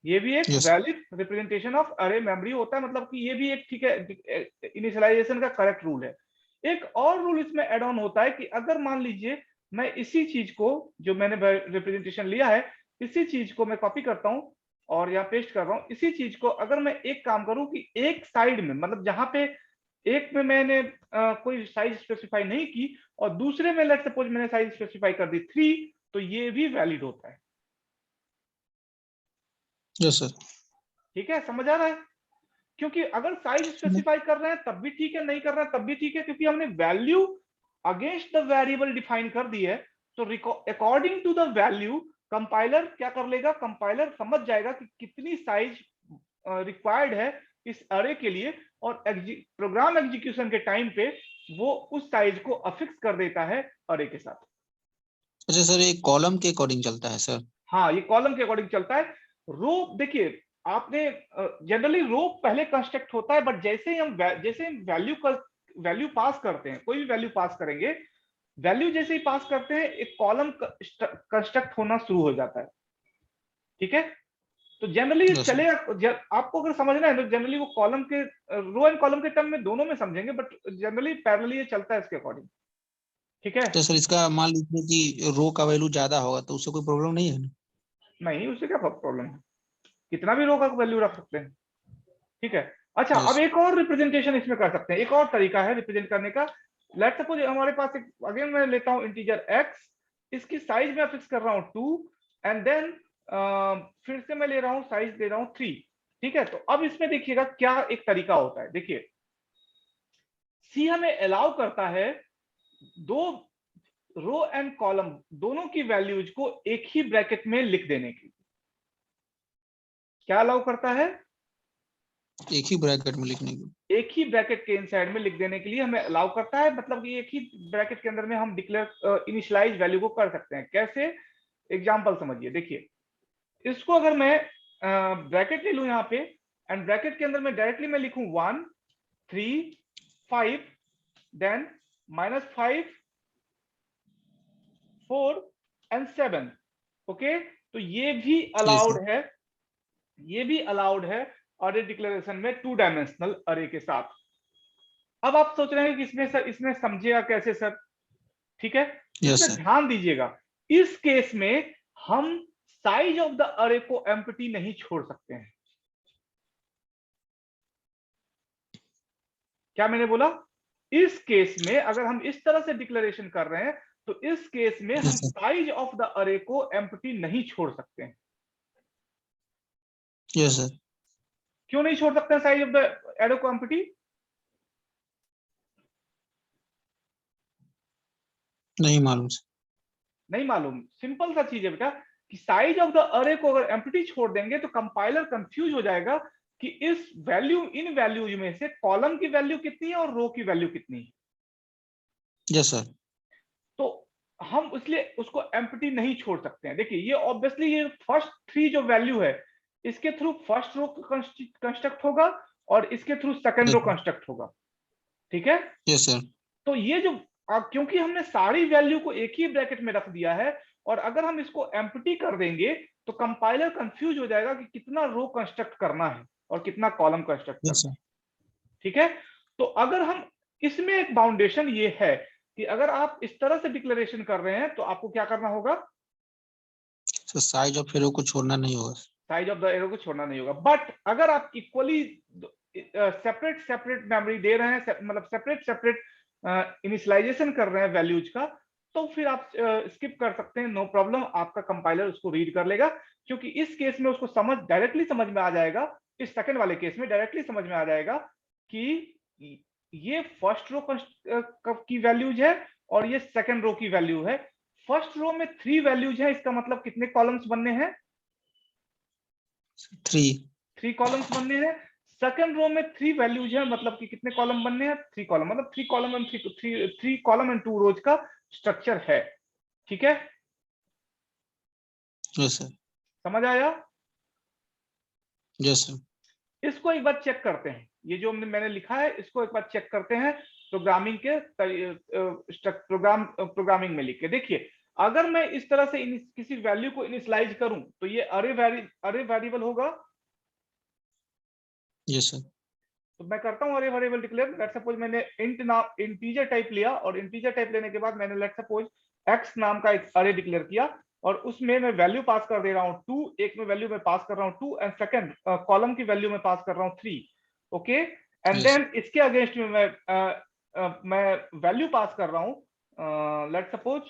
ये भी एक Yes. वैलिड रिप्रेजेंटेशन ऑफ अरे मेमोरी होता है, मतलब कि ये भी एक ठीक है इनिशियलाइजेशन का करेक्ट रूल है। एक और रूल इसमें एड ऑन होता है कि अगर मान लीजिए मैं इसी चीज को, जो मैंने रिप्रेजेंटेशन लिया है, इसी चीज को मैं कॉपी करता हूं और यहाँ पेस्ट कर रहा हूं, इसी चीज को अगर मैं एक काम करूं कि एक साइड में, मतलब जहां पे एक में मैंने कोई साइज स्पेसिफाई नहीं की और दूसरे में लेट्स सपोज मैंने साइज स्पेसिफाई कर दी 3, तो ये भी वैलिड होता है। Yes, sir. ठीक है, समझ आ रहा है? क्योंकि अगर साइज स्पेसिफाई कर रहे हैं तब भी ठीक है, नहीं कर रहे हैं तब भी ठीक है, क्योंकि हमने value against the variable define कर दी है। तो according to the value compiler क्या कर लेगा, कंपाइलर समझ जाएगा कि कितनी साइज रिक्वायर्ड है इस अरे के लिए, और प्रोग्राम एग्जीक्यूशन के टाइम पे वो उस साइज को अफिक्स कर देता है अरे के साथ। अच्छा सर, ये कॉलम के अकॉर्डिंग चलता है सर? हाँ, ये कॉलम के अकॉर्डिंग चलता है। रो देखिए, आपने जनरली रो पहले कंस्ट्रक्ट होता है, बट जैसे ही वैल्यू पास करते हैं, कोई भी वैल्यू पास करेंगे, वैल्यू जैसे ही पास करते हैं एक कॉलम कंस्ट्रक्ट होना शुरू हो जाता है। ठीक है, तो जनरली Yes, sir. चलेगा, आपको अगर समझना है तो जनरली वो कॉलम के रो एंड कॉलम के टर्म में दोनों में समझेंगे, बट जनरली पैरेलली ये चलता है इसके अकॉर्डिंग। ठीक है, तो सर इसका मान लीजिए कि रो का वैल्यू ज्यादा होगा तो उससे कोई प्रॉब्लम नहीं है ना? नहीं उससे क्या प्रॉब्लम है, कितना भी रो का वैल्यू रख सकते हैं। ठीक है, अच्छा अब Yes. एक और रिप्रेजेंटेशन इसमें कर सकते हैं, एक और तरीका है रिप्रेजेंट करने का। लेट्स सपोज हमारे पास एक, अगेन मैं लेता हूं इंटीजर x, इसकी साइज मैं फिक्स कर रहा हूं 2, एंड देन फिर से मैं ले रहा हूं साइज दे रहा हूं 3। ठीक है, तो अब इसमें देखिएगा क्या एक तरीका होता है। देखिए, सी हमें अलाउ करता है दो रो एंड कॉलम दोनों की वैल्यूज को एक ही ब्रैकेट में लिख देने की। क्या अलाउ करता है? एक ही ब्रैकेट में लिखने की। एक ही ब्रैकेट के इनसाइड में लिख देने के लिए हमें अलाउ करता है, मतलब कि एक ही ब्रैकेट के अंदर में हम डिक्लेयर इनिशियलाइज वैल्यू को कर सकते हैं। कैसे? एग्जांपल समझिए। देखिए, इसको अगर मैं ब्रैकेट ले लूं यहाँ पे, एंड ब्रैकेट के अंदर में डायरेक्टली मैं लिखूं 1 3 5 देन -5 4 एंड 7। ओके, तो ये भी Yes, sir. अलाउड है, ये भी अलाउड है अरे डिक्लेरेशन में 2 डायमेंशनल अरे के साथ। अब आप सोच रहे हैं कि इसमें समझिएगा कैसे सर? ठीक है, Yes, इसमें sir. ध्यान दीजिएगा, इस केस में हम साइज ऑफ द अरे को एम्प्टी नहीं छोड़ सकते हैं। क्या मैंने बोला? इस केस में अगर हम इस तरह से डिक्लेरेशन कर रहे हैं, तो इस केस में हम Yes, sir. Size of the अरे को एम्प्टी नहीं छोड़ सकते हैं। Yes, sir. क्यों नहीं छोड़ सकते हैं साइज ऑफ द अरे को एम्प्टी? नहीं मालूम सर। नहीं मालूम? सिंपल सा चीज है बेटा, कि साइज ऑफ द अरे को अगर एम्प्टी छोड़ देंगे तो कंपाइलर कंफ्यूज हो जाएगा कि इस इन वैल्यूज में से कॉलम की वैल्यू कितनी है और रो की वैल्यू कितनी है। Yes, sir. तो हम इसलिए उसको एम्प्टी नहीं छोड़ सकते हैं। देखिए, ये ऑब्वियसली ये फर्स्ट 3 जो वैल्यू है, इसके थ्रू फर्स्ट रो कंस्ट्रक्ट होगा और इसके थ्रू सेकंड Yes, रो sir. कंस्ट्रक्ट होगा। ठीक है, Yes, sir. तो ये जो क्योंकि हमने सारी वैल्यू को एक ही ब्रैकेट में रख दिया है, और अगर हम इसको एम्प्टी कर देंगे तो कंपाइलर कंफ्यूज हो जाएगा कि कितना रो कंस्ट्रक्ट करना है और कितना कॉलम कंस्ट्रक्ट Yes, करना sir. है। ठीक है, तो अगर हम इसमें एक बाउंडेशन ये है कि अगर आप इस तरह से डिक्लेरेशन कर रहे हैं तो आपको क्या करना होगा? So साइज ऑफ एरो को छोड़ना नहीं होगा। साइज ऑफ द एरो को छोड़ना नहीं होगा। बट अगर आप इक्वली सेपरेट मेमोरी दे रहे हैं, मतलब सेपरेट इनिशियलाइजेशन कर रहे हैं वैल्यूज का, तो फिर आप स्किप कर सकते हैं, नो प्रॉब्लम, आपका कंपाइलर उसको रीड कर लेगा, क्योंकि इस केस में उसको डायरेक्टली समझ में आ जाएगा, इस सेकंड वाले केस में डायरेक्टली समझ में आ जाएगा कि ये फर्स्ट रो की वैल्यूज है और ये सेकंड रो की वैल्यू है। फर्स्ट रो में 3 वैल्यूज है, इसका मतलब कितने कॉलम्स बनने हैं? 3 कॉलम्स बनने हैं। सेकंड रो में 3 वैल्यूज है, मतलब कि कितने कॉलम बनने हैं? 3 कॉलम, मतलब 3 कॉलम एंड 3 कॉलम एंड 2 रोज का स्ट्रक्चर है। ठीक है, Yes, sir. समझ आया? Yes, sir. इसको एक बार चेक करते हैं, ये जो मैंने लिखा है इसको एक बार चेक करते हैं। प्रोग्रामिंग के प्रोग्रामिंग में लिख के। देखिए अगर मैं इस तरह से किसी वैल्यू को इनिशियलाइज करूं तो ये अरे वेरिएबल होगा। Yes sir. तो मैं करता हूं अरे वेरिएबल डिक्लेयर। लेट सपोज मैंने इंटीजर टाइप लिया और इंटीजर टाइप लेने के बाद मैंने लेट सपोज एक्स नाम का एक अरे डिक्लेयर किया और उसमें मैं वैल्यू पास कर दे रहा हूं 2, एक में वैल्यू मैं पास कर रहा हूं 2 एंड सेकंड कॉलम की वैल्यू मैं पास कर रहा हूं 3। Okay and Yes. देन इसके अगेंस्ट में मैं वैल्यू पास कर रहा हूं। लेट सपोज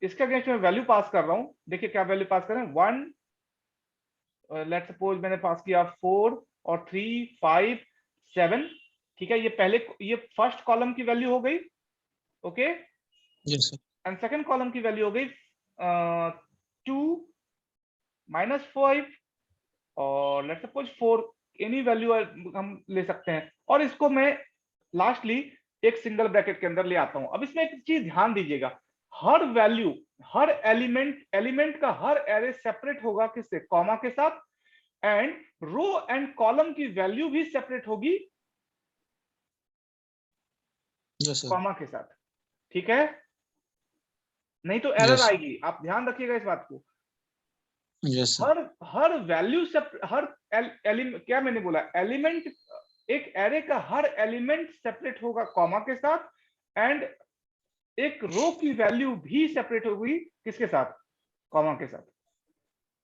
इसके अगेंस्ट में वैल्यू पास कर रहा हूं। देखिए क्या वैल्यू पास कर रहे हैं 1, लेट सपोज मैंने पास किया 4 और 3 5 7। ठीक है, ये फर्स्ट कॉलम की वैल्यू हो गई। Okay yes sir. And second column की वैल्यू हो गई 2 -5 और लेट सपोज 4, एनी वैल्यू हम ले सकते हैं और इसको मैं लास्टली एक सिंगल ब्रैकेट के अंदर ले आता हूं। अब इसमें एक चीज ध्यान दीजिएगा, हर वैल्यू, हर एलिमेंट का हर एरे सेपरेट होगा किससे? कॉमा के साथ। एंड रो एंड कॉलम की वैल्यू भी सेपरेट होगी यस सर। कॉमा के साथ। ठीक है, नहीं तो एरर यस। आएगी, आप ध्यान रखिएगा इस बात को। Yes sir. हर वैल्यू से हर क्या मैंने बोला, एलिमेंट, एक एरे का हर एलिमेंट सेपरेट होगा कॉमा के साथ एंड एक रो की वैल्यू भी सेपरेट होगी किसके साथ? कॉमा के साथ।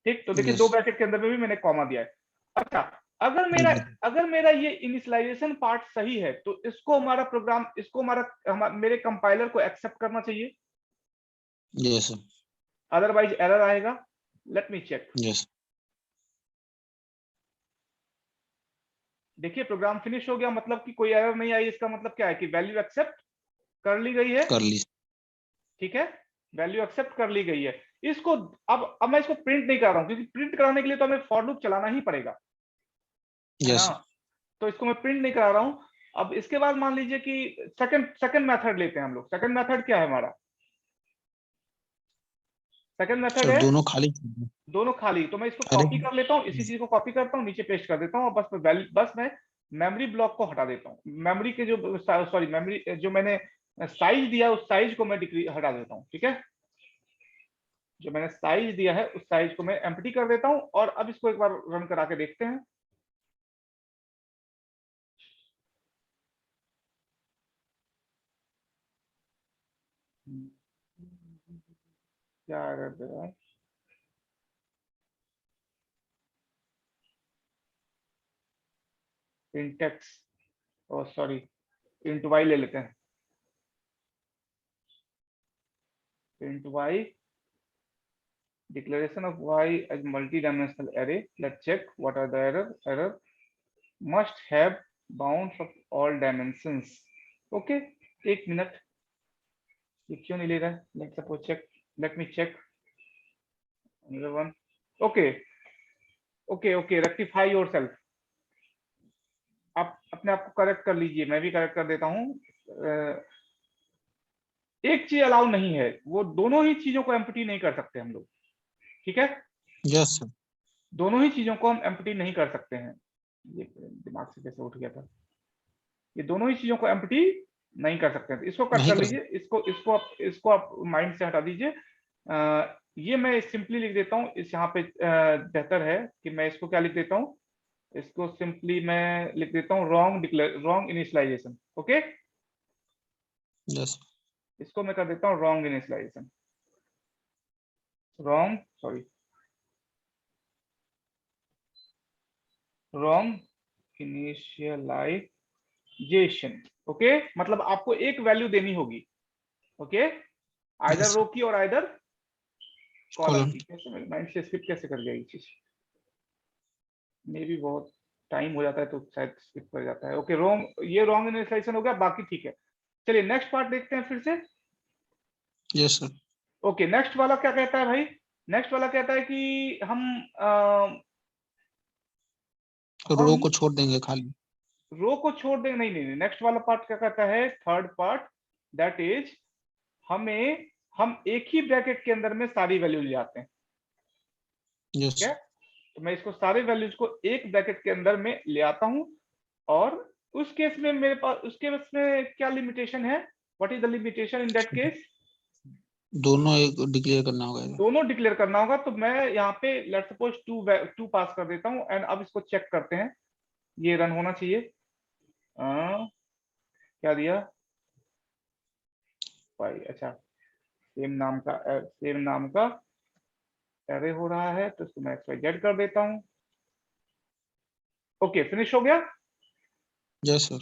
ठीक, तो देखिए यस। दो ब्रैकेट के अंदर में भी मैंने कॉमा दिया है। अच्छा, अगर मेरा ये इनिशियलाइजेशन पार्ट सही है तो इसको हमारा प्रोग्राम, इसको मेरे कंपाइलर को एक्सेप्ट करना चाहिए, यस सर। अदरवाइज एरर आएगा। Let me check. यस। देखिए प्रोग्राम फिनिश हो गया, मतलब कि कोई एरर नहीं आई। इसका मतलब क्या है कि वैल्यू एक्सेप्ट कर ली गई है। कर ली। ठीक है, वैल्यू एक्सेप्ट कर ली गई है। इसको अब मैं इसको प्रिंट नहीं कर रहा हूं क्योंकि प्रिंट कराने के लिए तो हमें फॉर लूप चलाना ही पड़ेगा, है ना? यस। तो इसको मैं प्रिंट नहीं करा रहा हूं। अब इसके बाद मान लीजिए कि सेकंड मेथड लेते हैं हम लोग। सेकंड मेथड क्या है हमारा? सेकंड मेथड सर है दोनों खाली छोड़ दो। दोनों खाली। तो मैं इसको अरे कॉपी कर लेता हूँ, इसी चीज को कॉपी करता हूँ, नीचे पेस्ट कर देता हूँ और बस मैं मेमोरी ब्लॉक को हटा देता हूँ। मेमोरी के जो सॉरी मेमोरी जो मैंने साइज दिया उस साइज को मैं हटा देता हूँ। ठीक है, जो मैंने साइज दिया है उस साइज को मैं एम्प्टी कर देता हूँ और अब इसको एक बार रन करा के देखते हैं। क्या एरर दे रहा है? इंटेक्स, ओ सॉरी, इंट वाई ले लेते हैं। Int y, declaration of y as multi-dimensional array. Let's check what are the error must have bounds of all dimensions. Okay, एक मिनट, ये क्यों नहीं ले रहा है? Let's suppose check, let me check another one. Okay, rectify yourself. आप अपने आप को करेक्ट कर लीजिए, मैं भी करेक्ट कर देता हूँ। एक चीज अलाउ नहीं है, वो दोनों ही चीजों को एम्प्टी नहीं कर सकते हम लोग। ठीक है, यस सर। दोनों ही चीजों को हम एम्प्टी नहीं कर सकते हैं। ये दिमाग से कैसे उठ गया था? ये दोनों ही चीजों को एम्प्टी नहीं कर सकते हैं। इसको कट नहीं कर कर लीजिए, इसको आप माइंड से हटा दीजिए। ये मैं सिंपली लिख देता हूँ, इस यहाँ पे बेहतर है कि मैं इसको क्या लिख देता हूँ, इसको सिंपली मैं लिख देता हूँ रॉन्ग इनिशियलाइजेशन। Okay, yes. इसको मैं कर देता हूँ wrong initialisation, wrong initialisation. Okay, मतलब आपको एक वैल्यू देनी होगी। ओके, आइदर रो की और आइदर कॉलम कॉलम। की। कैसे मेरे माइंड से स्किप कैसे कर गया ये चीज? मे भी बहुत टाइम हो जाता है तो शायद स्किप कर जाता है। ओके, ये रॉन्ग इनिशियलाइजेशन हो गया, बाकी ठीक है। चलिए नेक्स्ट पार्ट देखते हैं फिर से। Yes sir. ओके, नेक्स्ट वाला क्या कहता है भाई? नेक्स्ट वाला कहता है कि रो को छोड़ देंगे खाली। रो को छोड़ देंगे। नहीं, नेक्स्ट वाला पार्ट क्या कहता है? थर्ड पार्ट, दैट इज हम एक ही ब्रैकेट के अंदर में सारी वैल्यू ले आते हैं। यस। ठीक है, तो मैं इसको सारे वैल्यूज को एक ब्रैकेट के अंदर में ले आता हूं और उस केस में मेरे पास, उस केस में क्या लिमिटेशन है? What is the limitation in that case? दोनों एक डिक्लेयर करना होगा इधर। दोनों डिक्लेयर करना होगा। तो मैं यहाँ पे लेट्स सपोज टू पास कर देता हूँ, एंड अब इसको चेक करते हैं, ये रन होना चाहिए। क्या दिया भाई? अच्छा, सेम नाम का एरे हो रहा है, तो इसको मैं XYZ कर देता हूँ। ओके, फिनिश हो गया। Yes sir.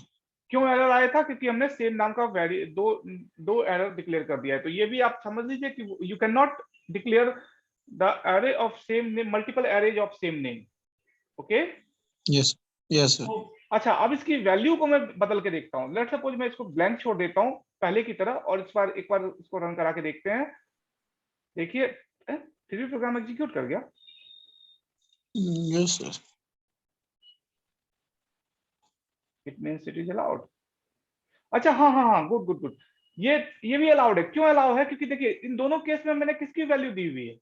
क्यों एरर आया था? क्योंकि हमने सेम नाम का दो एरर डिक्लेयर कर दिया है। तो ये भी आप समझ लीजिए कि you can not declare the array of same name, multiple arrays of same name. Okay. Yes yes sir. अच्छा, अब इसकी वैल्यू को मैं बदल के देखता हूँ। लेट्स सपोज मैं इसको ब्लैंक छोड़ देता हूँ पहले की तरह, और इस बार एक बार इसको रन करा के देखते हैं। देखिए, फिर भी प्रोग्राम एग्जीक्यूट कर गया। Yes sir. It means it is allowed. अच्छा, हाँ हाँ हाँ, गुड गुड गुड। ये भी अलाउड है। क्यों अलाउ है? क्योंकि देखिए, इन दोनों केस में मैंने किसकी वैल्यू दी हुई है?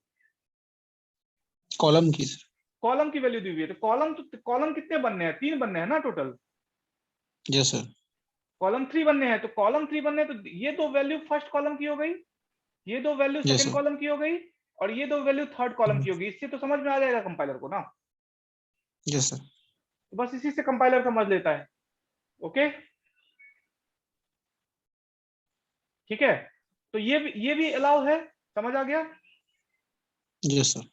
कॉलम की सर। कॉलम की वैल्यू दी हुई है। तो कॉलम कितने बनने हैं? 3 बनने हैं ना टोटल। Yes sir. कॉलम 3 बनने हैं, तो कॉलम 3 बनने हैं, तो ये दो वैल्यू फर्स्ट कॉलम की हो गई, ये दो value yes second sir. Column की हो गई, और ये दो वैल्यू थर्ड कॉलम की होगी। इससे तो समझ में आ जाएगा कंपाइलर को ना। Yes sir. तो बस इसी से कंपाइलर समझ लेता है। ओके, ठीक है। तो ये भी अलाउ है। समझ आ गया? Yes sir.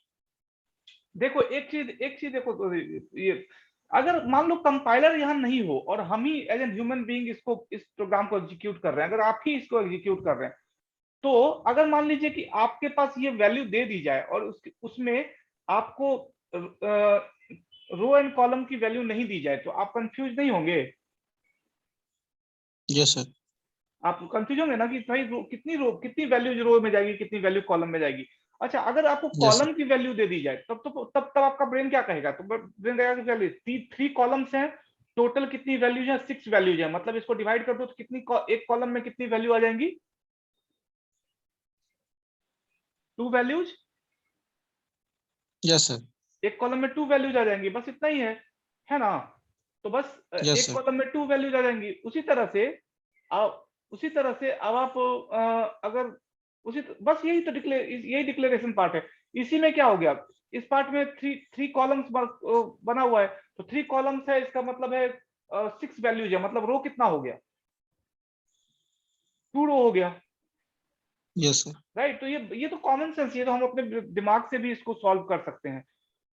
देखो, एक चीज देखो, तो ये अगर मान लो कंपाइलर यहाँ नहीं हो, और हम ही एज एन ह्यूमन बीइंग इस प्रोग्राम को एग्जीक्यूट कर रहे हैं, अगर आप ही इसको एग्जीक्यूट कर रहे हैं, तो अगर मान लीजिए कि आपके पास ये वैल्यू दे दी जाए, और उसमें आपको रो एंड कॉलम की वैल्यू नहीं दी जाए, तो आप कंफ्यूज नहीं होंगे? Yes sir. आप कंफ्यूज होंगे ना कि भाई कितनी वैल्यू रो में जाएगी, कितनी वैल्यू कॉलम में जाएगी। अच्छा, अगर आपको यस कॉलम सर। की वैल्यू दे दी जाए, तब आपका ब्रेन क्या कहेगा? तो ब्रेन कहेगा कि वैल्यू 3 कॉलम्स हैं, टोटल कितनी वैल्यूज है? 6 वैल्यूज है। मतलब इसको डिवाइड कर दो, तो एक कॉलम में कितनी वैल्यू आ जाएंगी? 2 वैल्यूज। Yes sir. एक कॉलम में 2 वैल्यूज आ जाएंगी, बस इतना ही है ना? तो बस यस एक सर। कॉलम में 2 वैल्यूज आ जाएंगी। उसी तरह से अब आप अगर बस यही डिक्लेरेशन पार्ट है। इसी में क्या हो गया? इस पार्ट में थ्री कॉलम्स बना हुआ है, तो 3 कॉलम्स है, इसका मतलब है 6 वैल्यूज है। मतलब रो कितना हो गया? 2 रो हो गया। Yes sir. राइट? तो ये तो कॉमन सेंस, ये तो हम अपने दिमाग से भी इसको सॉल्व कर सकते हैं।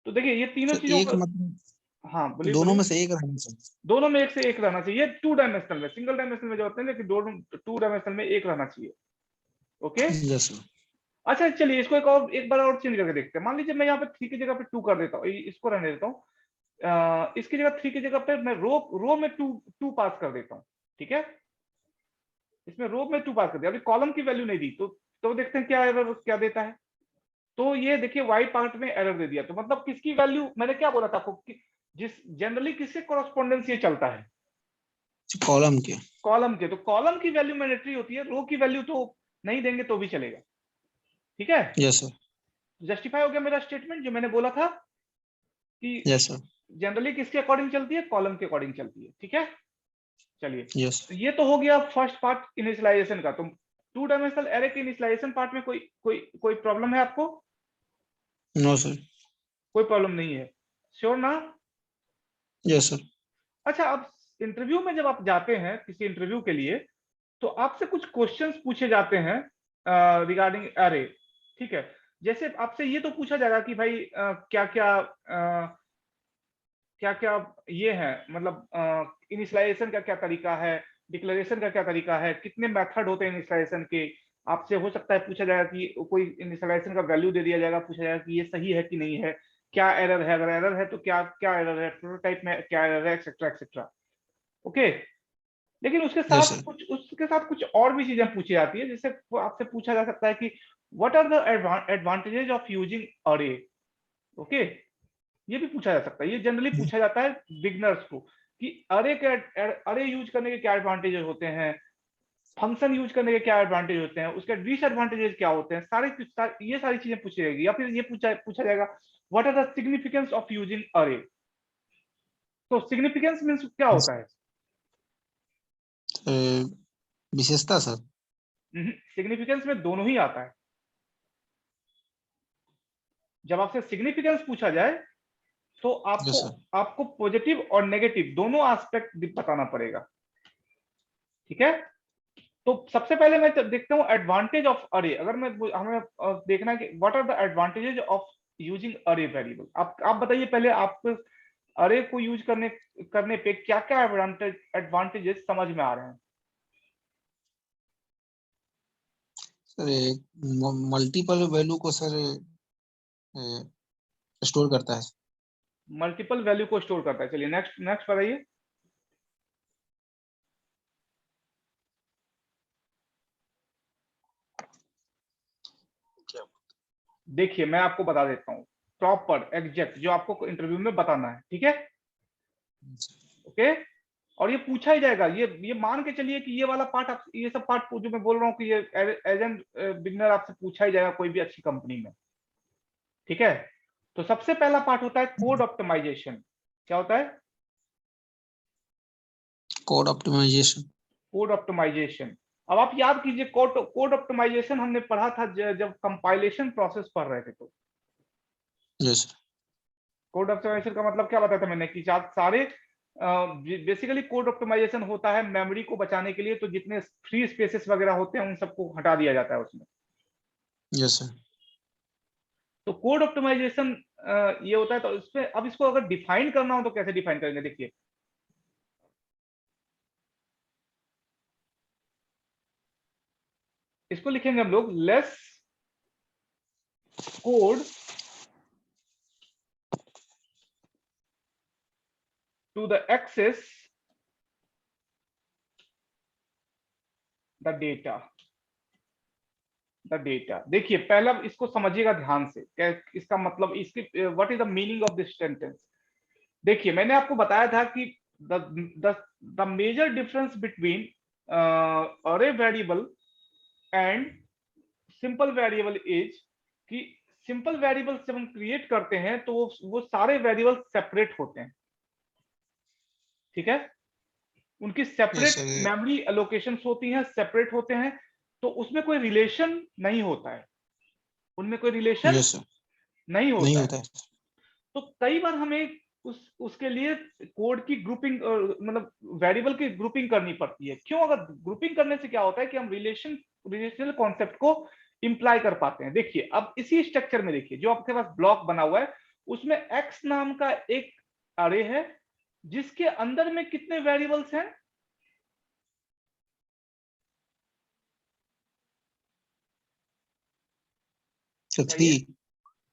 तो देखिए, ये तीनों सर चीजों एक का। मतलब हाँ, बोलिए दोनों बोलिए। में से एक रहना चाहिए। दोनों में एक से एक रहना चाहिए। 2 डायमेंशनल में, सिंगल डायमेंशनल में जो होते हैं, लेकिन दोनों 2 डायमेंशनल में एक रहना चाहिए। ओके। Yes sir. अच्छा, चलिए इसको एक बार और चेंज करके देखते हैं। मान लीजिए मैं यहाँ पे 3 की जगह पे 2 कर देता हूँ, इसको रहने देता हूँ। इसकी जगह 3 की जगह पे मैं रो में 2 पास कर देता हूँ। ठीक है, इसमें रो में 2 पास कर दिया। अभी कॉलम की वैल्यू नहीं दी, तो देखते हैं क्या एरर क्या देता है। तो ये देखिए, वाइट पार्ट में एरर दे दिया। तो मतलब किसकी वैल्यू, मैंने क्या बोला था आपको जिस जनरली किससे कॉरेस्पॉन्डेंस ये चलता है? कॉलम के। कॉलम के। तो कॉलम की वैल्यू मैंडेटरी होती है, रो की वैल्यू तो नहीं देंगे तो भी चलेगा। ठीक है, यस सर। जस्टिफाई हो गया मेरा स्टेटमेंट जो मैंने बोला था कि यस सर। जनरली किसके अकॉर्डिंग चलती है? कॉलम के अकॉर्डिंग चलती है। ठीक है, चलिए। यस। तो ये तो हो गया फर्स्ट पार्ट इनिशियलाइजेशन का। तो 2 डायमेंशनल एरे के इनिशियलाइजेशन पार्ट में कोई प्रॉब्लम है आपको? No sir. कोई प्रॉब्लम नहीं है, श्योर ना? Yes sir. अच्छा, अब इंटरव्यू में जब आप जाते हैं किसी इंटरव्यू के लिए, तो आपसे कुछ क्वेश्चंस पूछे जाते हैं रिगार्डिंग एरे। ठीक है, जैसे आपसे ये तो पूछा जाएगा कि भाई क्या क्या ये है, मतलब इनिशियलाइजेशन का क्या तरीका है, डिक्लेरेशन का क्या तरीका है, कितने मेथड होते हैं इनिशियलाइजेशन के। आपसे हो सकता है पूछा जाएगा कि कोई इनिशियलाइजेशन का वैल्यू दे दिया जाएगा, पूछा जाएगा कि ये सही है कि नहीं है, क्या एरर है, अगर एरर है तो क्या क्या एरर है, प्रोटोटाइप में क्या एरर है, एक्सेट्रा एक्सेट्रा। ओके। लेकिन यस सर। उसके साथ कुछ और भी चीजें पूछी जाती है। जैसे आपसे पूछा जा सकता है कि what are the advantages of using array. Okay, ये भी पूछा जा सकता है। ये जनरली पूछा जाता है बिगनर्स को कि अरे यूज करने के क्या एडवांटेजेस होते हैं, फंक्शन यूज करने के क्या एडवांटेज होते हैं, उसके डिसएडवांटेजेस क्या होते हैं, ये सारी चीजें पूछी जाएगी। या फिर ये पूछा जाएगा what are the significance of using array. तो सिग्निफिकेंस मींस क्या होता है? विशेषता सर। सिग्निफिकेंस में दोनों ही आता है। जब आपसे सिग्निफिकेंस पूछा जाए तो यस सर। आपको पॉजिटिव और नेगेटिव दोनों एस्पेक्ट बताना पड़ेगा। ठीक है, तो सबसे पहले मैं देखता हूं एडवांटेज ऑफ अरे। अगर मैं हमें देखना है कि what are the advantages of using array variable. आप बताइए पहले, आप अरे को यूज करने पे क्या क्या एडवांटेजेस समझ में आ रहे हैं? सर मल्टीपल वैल्यू को सर स्टोर करता है। मल्टीपल वैल्यू को स्टोर करता है। चलिए नेक्स्ट नेक्स्ट बताइए। देखिए मैं आपको बता देता हूँ प्रॉपर एग्जैक्ट जो आपको इंटरव्यू में बताना है। ठीक है, ओके। और ये पूछा ही जाएगा। ये मान के चलिए कि ये वाला पार्ट, आप ये सब पार्ट जो मैं बोल रहा हूँ कि ये एज एन बिगनर आपसे पूछा ही जाएगा कोई भी अच्छी कंपनी में। ठीक है, तो सबसे पहला पार्ट होता है कोड ऑप्टिमाइजेशन। क्या होता है? Code optimisation. Code optimisation. अब आप याद कीजिए, कोड ऑप्टिमाइजेशन हमने पढ़ा था जब कंपाइलेशन प्रोसेस पढ़ रहे थे। तो यस सर। कोड ऑप्टिमाइजेशन का मतलब क्या बताया था मैंने कि सारे बेसिकली कोड ऑप्टिमाइजेशन होता है मेमोरी को बचाने के लिए। तो जितने फ्री स्पेसेस वगैरह होते हैं उन सबको हटा दिया जाता है उसमें। Yes sir. तो कोड ऑप्टिमाइजेशन ये होता है। तो इसमें अब इसको अगर डिफाइन करना हो तो कैसे डिफाइन करेंगे? देखिए इसको लिखेंगे हम लोग less code to the access the data. The data, देखिए पहला इसको समझिएगा ध्यान से। क्या इसका मतलब, इसकी what is the meaning of this sentence? देखिए मैंने आपको बताया था कि द मेजर डिफरेंस बिटवीन अरे variable and simple variable is कि सिंपल वेरिएबल जब हम क्रिएट करते हैं तो वो सारे वेरिएबल सेपरेट होते हैं। ठीक है, उनकी yes separate sir. Memory allocations होती हैं, सेपरेट होते हैं। तो उसमें कोई रिलेशन नहीं होता है, उनमें कोई रिलेशन यस सर। नहीं नहीं होता है। होता है। तो कई बार हमें उसके लिए कोड की ग्रुपिंग, मतलब वेरिएबल की ग्रुपिंग करनी पड़ती है। क्यों? अगर ग्रुपिंग करने से क्या होता है कि हम रिलेशनल कॉन्सेप्ट को इंप्लाई कर पाते हैं। देखिए अब इसी स्ट्रक्चर में देखिए, जो आपके पास ब्लॉक बना हुआ है उसमें एक्स नाम का एक अरे है जिसके अंदर में कितने वेरिएबल्स हैं? तो थ्री। बताइए।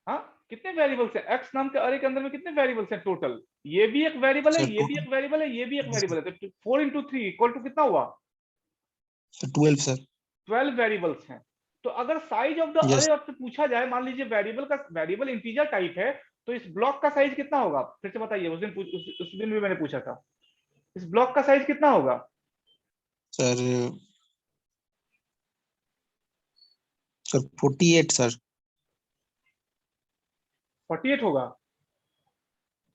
हाँ, कितने वेरिएबल्स हैं एक्स नाम के अरे के अंदर में? कितने वेरिएबल्स हैं टोटल? ये भी एक वेरिएबल है, सर ये भी टोटल एक वेरिएबल है, ये भी एक वेरिएबल है। तो 4 into 3 इक्वल टू कितना हुआ? 12 सर। 12 वेरिएबल्स हैं। तो अगर साइज ऑफ द यस अरे आपसे पूछा जाए, मान लीजिए वेरिएबल इंटीजर टाइप है, तो इस ब्लॉक का साइज कितना होगा? फिर से बताइए। उस दिन भी मैंने पूछा था, इस ब्लॉक का साइज कितना होगा? सर। Sir 48 sir. 48 होगा।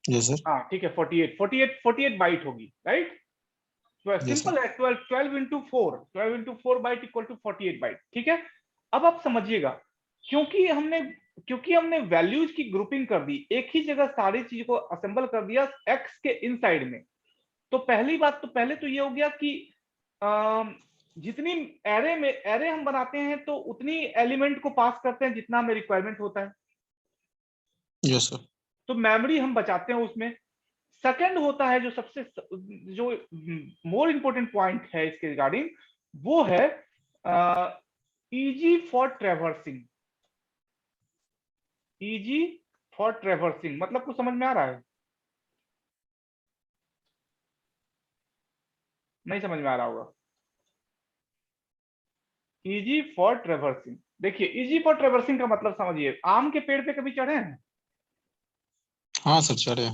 Yes sir. हाँ ठीक है, 48 बाइट होगी, राइट? Yes sir. सिंपल है। 12 into 4 byte equal to 48 byte. ठीक है, अब आप समझिएगा, क्योंकि हमने वैल्यूज की ग्रुपिंग कर दी, एक ही जगह सारी चीज को असेंबल कर दिया एक्स के इनसाइड में। तो पहली बात तो पहले तो ये हो गया कि जितनी एरे हम बनाते हैं तो उतनी एलिमेंट को पास करते हैं जितना हमें रिक्वायरमेंट होता है। Yes sir. तो मेमोरी हम बचाते हैं उसमें। सेकंड होता है जो मोर इंपोर्टेंट पॉइंट है इसके रिगार्डिंग, वो है easy for traversing. Easy for traversing मतलब कुछ समझ में आ रहा है? नहीं समझ में आ रहा होगा। इजी फॉर ट्रेवर्सिंग, देखिए इजी फॉर ट्रेवर्सिंग का मतलब समझिए। आम के पेड़ पे कभी चढ़े हैं? हाँ सर चढ़े।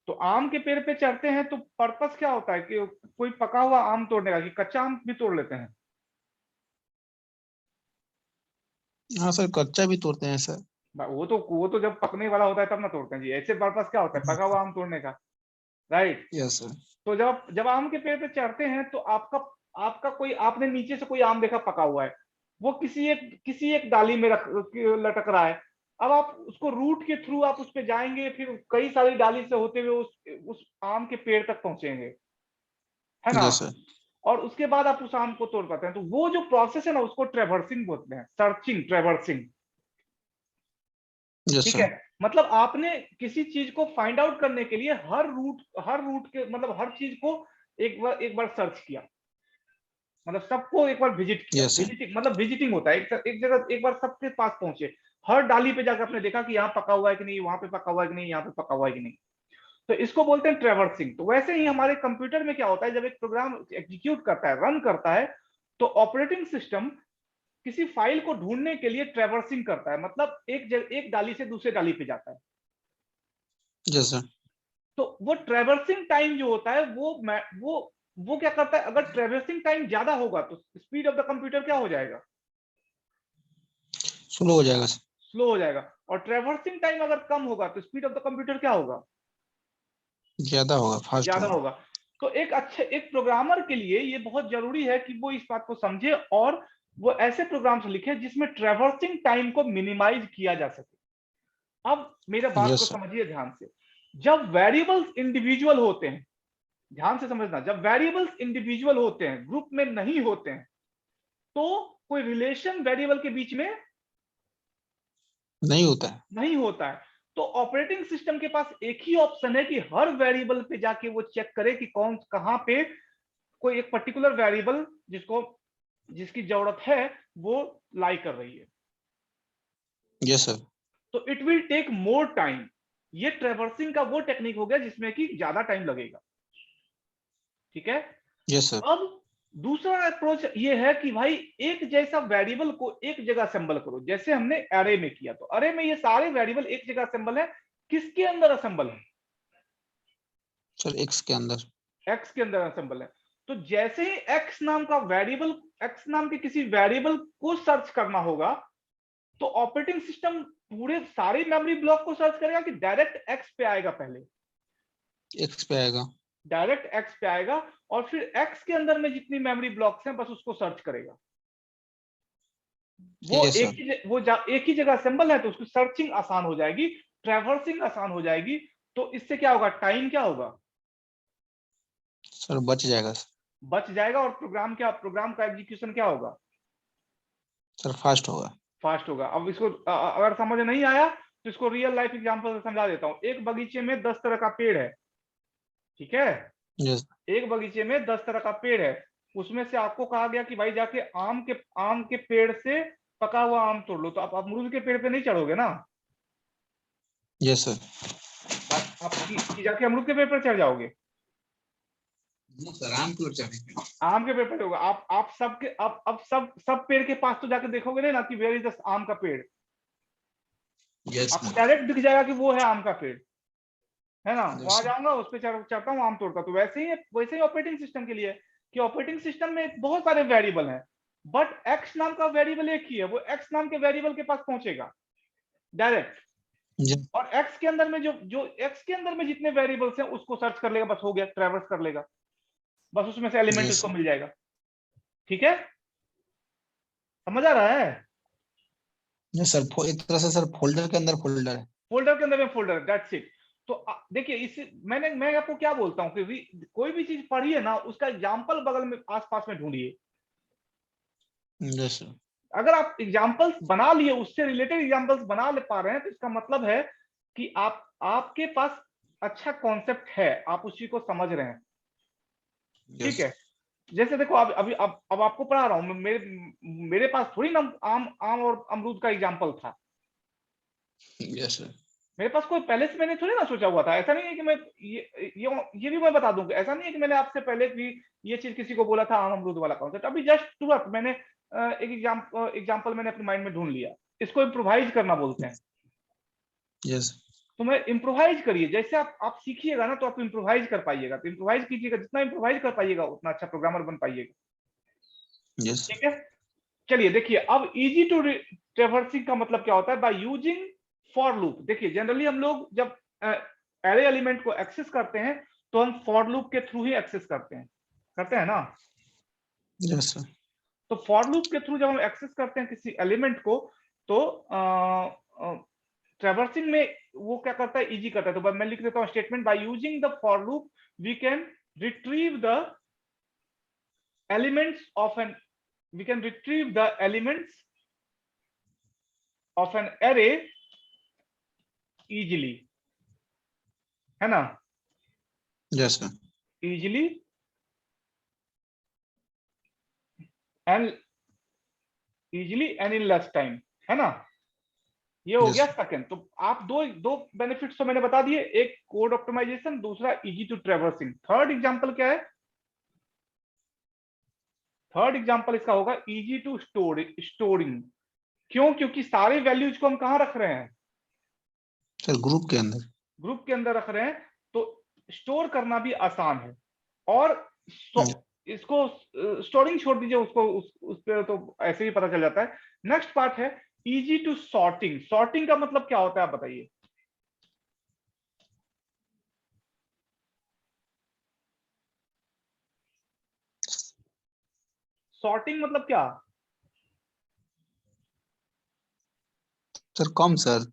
तो आम के पेड़ पे चढ़ते हैं तो पर्पस क्या होता है कि कोई पका हुआ आम तोड़ने का, कि कच्चा आम भी तोड़ लेते हैं? हाँ सर कच्चा भी तोड़ते हैं सर। वो तो जब पकने वाला होता है तब ना तोड़ते हैं जी। ऐसे पर्पस क्या होता है पका हुआ आम तोड़ने का? राइट। Yes sir. तो जब जब आम के पेड़ पे चढ़ते हैं तो आपका आपका कोई आपने नीचे से कोई आम देखा पका हुआ है, वो किसी एक डाली में लटक रहा है। अब आप उसको रूट के थ्रू आप उस पे जाएंगे, फिर कई सारी डाली से होते हुए उस आम के पेड़ तक पहुंचेंगे, है ना। Yes sir. और उसके बाद आप उस आम को तोड़ पाते हैं। तो वो जो प्रोसेस है ना, उसको ट्रेवर्सिंग बोलते हैं, सर्चिंग, ट्रेवर्सिंग। यस ठीक सर। है, मतलब आपने किसी चीज को फाइंड आउट करने के लिए हर रूट के मतलब हर चीज को एक बार सर्च किया, मतलब सबको एक बार विजिट किया। Yes sir. विजिटिंग मतलब विजिटिंग होता है, एक जगह एक बार सबके पास पहुंचे, हर डाली पे जाकर आपने देखा कि यहाँ पका हुआ है कि नहीं, वहां पे पका हुआ है कि नहीं, यहाँ पे पका हुआ है कि नहीं। तो इसको बोलते हैं ट्रेवर्सिंग। तो वैसे ही हमारे कंप्यूटर में क्या होता है, जब एक प्रोग्राम एग्जीक्यूट करता है, रन करता है, तो ऑपरेटिंग सिस्टम किसी फाइल को ढूंढने के लिए ट्रेवर्सिंग करता है, मतलब एक डाली से दूसरे डाली पे जाता है। Yes sir. तो वो ट्रेवर्सिंग टाइम जो होता है वो क्या करता है, अगर ट्रेवर्सिंग टाइम ज्यादा होगा तो स्पीड ऑफ द कंप्यूटर क्या हो जाएगा, स्लो हो जाएगा सर। स्लो हो जाएगा। और ट्रेवर्सिंग टाइम अगर कम होगा तो स्पीड ऑफ द कंप्यूटर क्या होगा, ज्यादा होगा, फास्ट ज्यादा होगा। होगा। तो एक प्रोग्रामर के लिए ये बहुत जरूरी है कि वो इस बात को समझे और वो ऐसे प्रोग्राम्स लिखे जिसमें ट्रेवर्सिंग टाइम को मिनिमाइज किया जा सके। अब मेरे बात को यस सर। समझिए ध्यान से। जब वेरिएबल्स इंडिविजुअल होते हैं, ध्यान से समझना, जब वेरिएबल्स इंडिविजुअल होते हैं, ग्रुप में नहीं होते हैं, तो कोई रिलेशन वेरिएबल के बीच में नहीं होता है। नहीं होता है। तो ऑपरेटिंग सिस्टम के पास एक ही ऑप्शन है कि हर वेरिएबल पे जाके वो चेक करे कि कौन कहां पे कोई एक पर्टिकुलर वेरिएबल जिसकी जरूरत है वो लाई कर रही है। Yes sir. तो it will take more time. ये ट्रेवर्सिंग का वो टेक्निक हो गया जिसमें कि ज्यादा टाइम लगेगा। ठीक है। Yes sir. अब दूसरा अप्रोच ये है कि भाई एक जैसा वेरिएबल को एक जगह असेंबल करो, जैसे हमने अरे में किया। तो अरे में ये सारे वेरिएबल एक जगह असेंबल है, किसके अंदर असेंबल है, सर एक्स के अंदर। एक्स के अंदर असेंबल है। तो जैसे ही एक्स नाम का वेरिएबल, एक्स नाम के किसी वेरिएबल को सर्च करना होगा, तो ऑपरेटिंग सिस्टम पूरे सारे मेमोरी ब्लॉक को सर्च करेगा कि डायरेक्ट एक्स पे आएगा, पहले एक्स पे आएगा। डायरेक्ट एक्स पे आएगा, और फिर एक्स के अंदर में जितनी मेमोरी ब्लॉक्स हैं बस उसको सर्च करेगा। वो यस सर। एक ही जगह असेंबल है तो उसकी सर्चिंग आसान हो जाएगी, ट्रैवर्सिंग आसान हो जाएगी। तो इससे क्या होगा, टाइम क्या होगा, सर बच जाएगा सर। बच जाएगा। और प्रोग्राम का एग्जीक्यूशन क्या होगा, सर फास्ट होगा। फास्ट होगा। अब इसको अगर समझ नहीं आया तो इसको रियल लाइफ एग्जांपल से समझा देता हूं। एक बगीचे में 10 तरह का पेड़ है, ठीक है। यस। एक बगीचे में 10 तरह का पेड़ है, उसमें से आपको कहा गया कि भाई जाके आम के पेड़ से पका हुआ आम तोड़ लो। तो आप अमरूद के पेड़ पे नहीं चढ़ोगे ना, यस सर। आप जाके अमरूद के पेड़ पर चढ़ जाओगे, सर आम की ओर चढ़ेंगे। आम के पेड़ पर होगा। आप सबके अब सब पेड़ के पास तो जाके देखोगे नहीं ना कि वेयर इज द आम का पेड़। यस आपको सर। डायरेक्ट दिख जाएगा कि वो है आम का पेड़, है ना। यस वहां सर। जाऊंगा, उस पर चढ़ता हूँ, आम तोड़ता। तो वैसे ही ऑपरेटिंग सिस्टम के लिए है कि ऑपरेटिंग सिस्टम में बहुत सारे वेरिएबल हैं, बट एक्स नाम का वेरिएबल एक ही है, वो एक्स नाम के वेरिएबल के पास पहुंचेगा डायरेक्ट। यस। और एक्स के अंदर में जो एक्स के अंदर में जितने वेरिएबल्स हैं उसको सर्च कर लेगा, बस हो गया, ट्रैवर्स कर लेगा, बस उसमें से एलिमेंट यस उसको मिल जाएगा। ठीक है, समझ आ रहा है। यस सर, एक तरह से सर फोल्डर के अंदर फोल्डर है। फोल्डर के अंदर में फोल्डर, दैट्स इट। तो देखिए इस मैं आपको क्या बोलता हूँ कि कोई भी चीज पढ़िए ना, उसका एग्जाम्पल बगल में आसपास में ढूंढिए। Yes sir. अगर आप एग्जाम्पल्स बना लिए, उससे रिलेटेड एग्जाम्पल्स बना ले पा रहे हैं, तो इसका मतलब है कि आपके पास अच्छा कॉन्सेप्ट है, आप उस चीज को समझ रहे हैं। ठीक यस। है। जैसे देखो अब आपको पढ़ा रहा हूं, मेरे पास थोड़ी ना आम और अमरूद का एग्जाम्पल था। Yes sir. मेरे पास कोई पहले से मैंने थोड़ी ना सोचा हुआ था। ऐसा नहीं है कि मैं ये भी मैं बता दूं, ऐसा नहीं है कि मैंने आपसे पहले भी ये चीज किसी को बोला था, आम अमरूद वाला कॉन्सेप्ट। अभी जस्ट तुरंत मैंने एक एग्जाम्पल मैंने अपने माइंड में ढूंढ लिया। इसको इम्प्रोवाइज करना बोलते हैं। यस। तो मैं इम्प्रोवाइज करिए, जैसे आप सीखिएगा ना तो आप इम्प्रोवाइज कर पाइएगा। तो इम्प्रोवाइज कीजिएगा, जितना इम्प्रोवाइज कर पाइएगा उतना अच्छा प्रोग्रामर बन पाइएगा। यस। ठीक है। चलिए देखिए, अब इजी टू ट्रेवर्सिंग का मतलब क्या होता है, बाय यूजिंग फॉर लूप। देखिए जनरली हम लोग जब एरे एलिमेंट को एक्सेस करते हैं तो हम फॉर लूप के थ्रू ही एक्सेस करते हैं ना। Yes sir. तो फॉर लूप के थ्रू जब हम एक्सेस करते हैं किसी एलिमेंट को, तो ट्रैवर्सिंग में वो क्या करता है, इजी करता है। तो मैं लिख देता हूं statement, by using the for loop we can retrieve the elements of an we can retrieve the elements of an array easily, है ना, yes sir. easily and in less time, है ना। ये हो गया सेकंड। तो आप दो बेनिफिट्स तो मैंने बता दिए, एक कोड ऑप्टिमाइजेशन, दूसरा easy to traversing. Third example क्या है? थर्ड एग्जांपल इसका होगा इजी टू स्टोरिंग। क्यों? क्योंकि सारे वैल्यूज को हम कहां रख रहे हैं सर? ग्रुप के अंदर। ग्रुप के अंदर रख रहे हैं, तो स्टोर करना भी आसान है। और इसको स्टोरिंग छोड़ दीजिए, उसको उस पे तो ऐसे ही पता चल जाता है। नेक्स्ट पार्ट है इजी टू सॉर्टिंग। सॉर्टिंग का मतलब क्या होता है आप बताइए? सॉर्टिंग मतलब क्या? सर कम सर।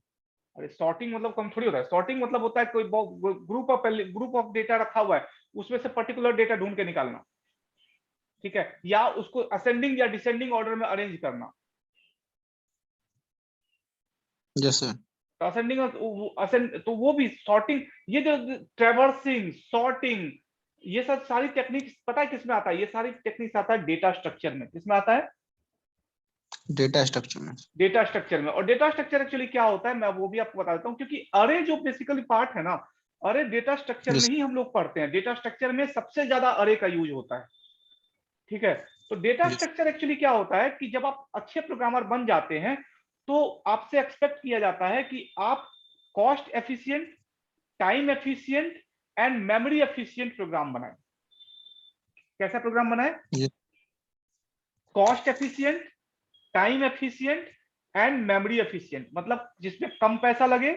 अरे सॉर्टिंग मतलब कम थोड़ी होता है। सॉर्टिंग मतलब होता है कोई ग्रुप ऑफ डेटा रखा हुआ है, उसमें से पर्टिकुलर डेटा ढूंढ के निकालना, ठीक है, या उसको असेंडिंग या डिसेंडिंग ऑर्डर में अरेंज करना। Yes sir. तो असेंडिंग तो वो भी सॉर्टिंग। ये जो ट्रैवर्सिंग, सॉर्टिंग, ये सब सारी टेक्निक पता है किसमें आता है? ये सारी टेक्निक्स आता है डेटा स्ट्रक्चर में। किसमें आता है? डेटा स्ट्रक्चर में। डेटा स्ट्रक्चर में। और डेटा स्ट्रक्चर एक्चुअली क्या होता है मैं वो भी आपको बता देता हूँ, क्योंकि अरे जो बेसिकली पार्ट है ना, अरे डेटा स्ट्रक्चर में ही हम लोग पढ़ते हैं। डेटा स्ट्रक्चर में सबसे ज्यादा अरे का यूज होता है, ठीक है। तो डेटा स्ट्रक्चर एक्चुअली क्या होता है कि जब आप अच्छे प्रोग्रामर बन जाते हैं, तो आपसे एक्सपेक्ट किया जाता है कि आप cost efficient, time efficient and memory efficient program बनाएं। कैसा प्रोग्राम बनाएं? Cost efficient, time efficient and memory efficient. मतलब जिसमें कम पैसा लगे,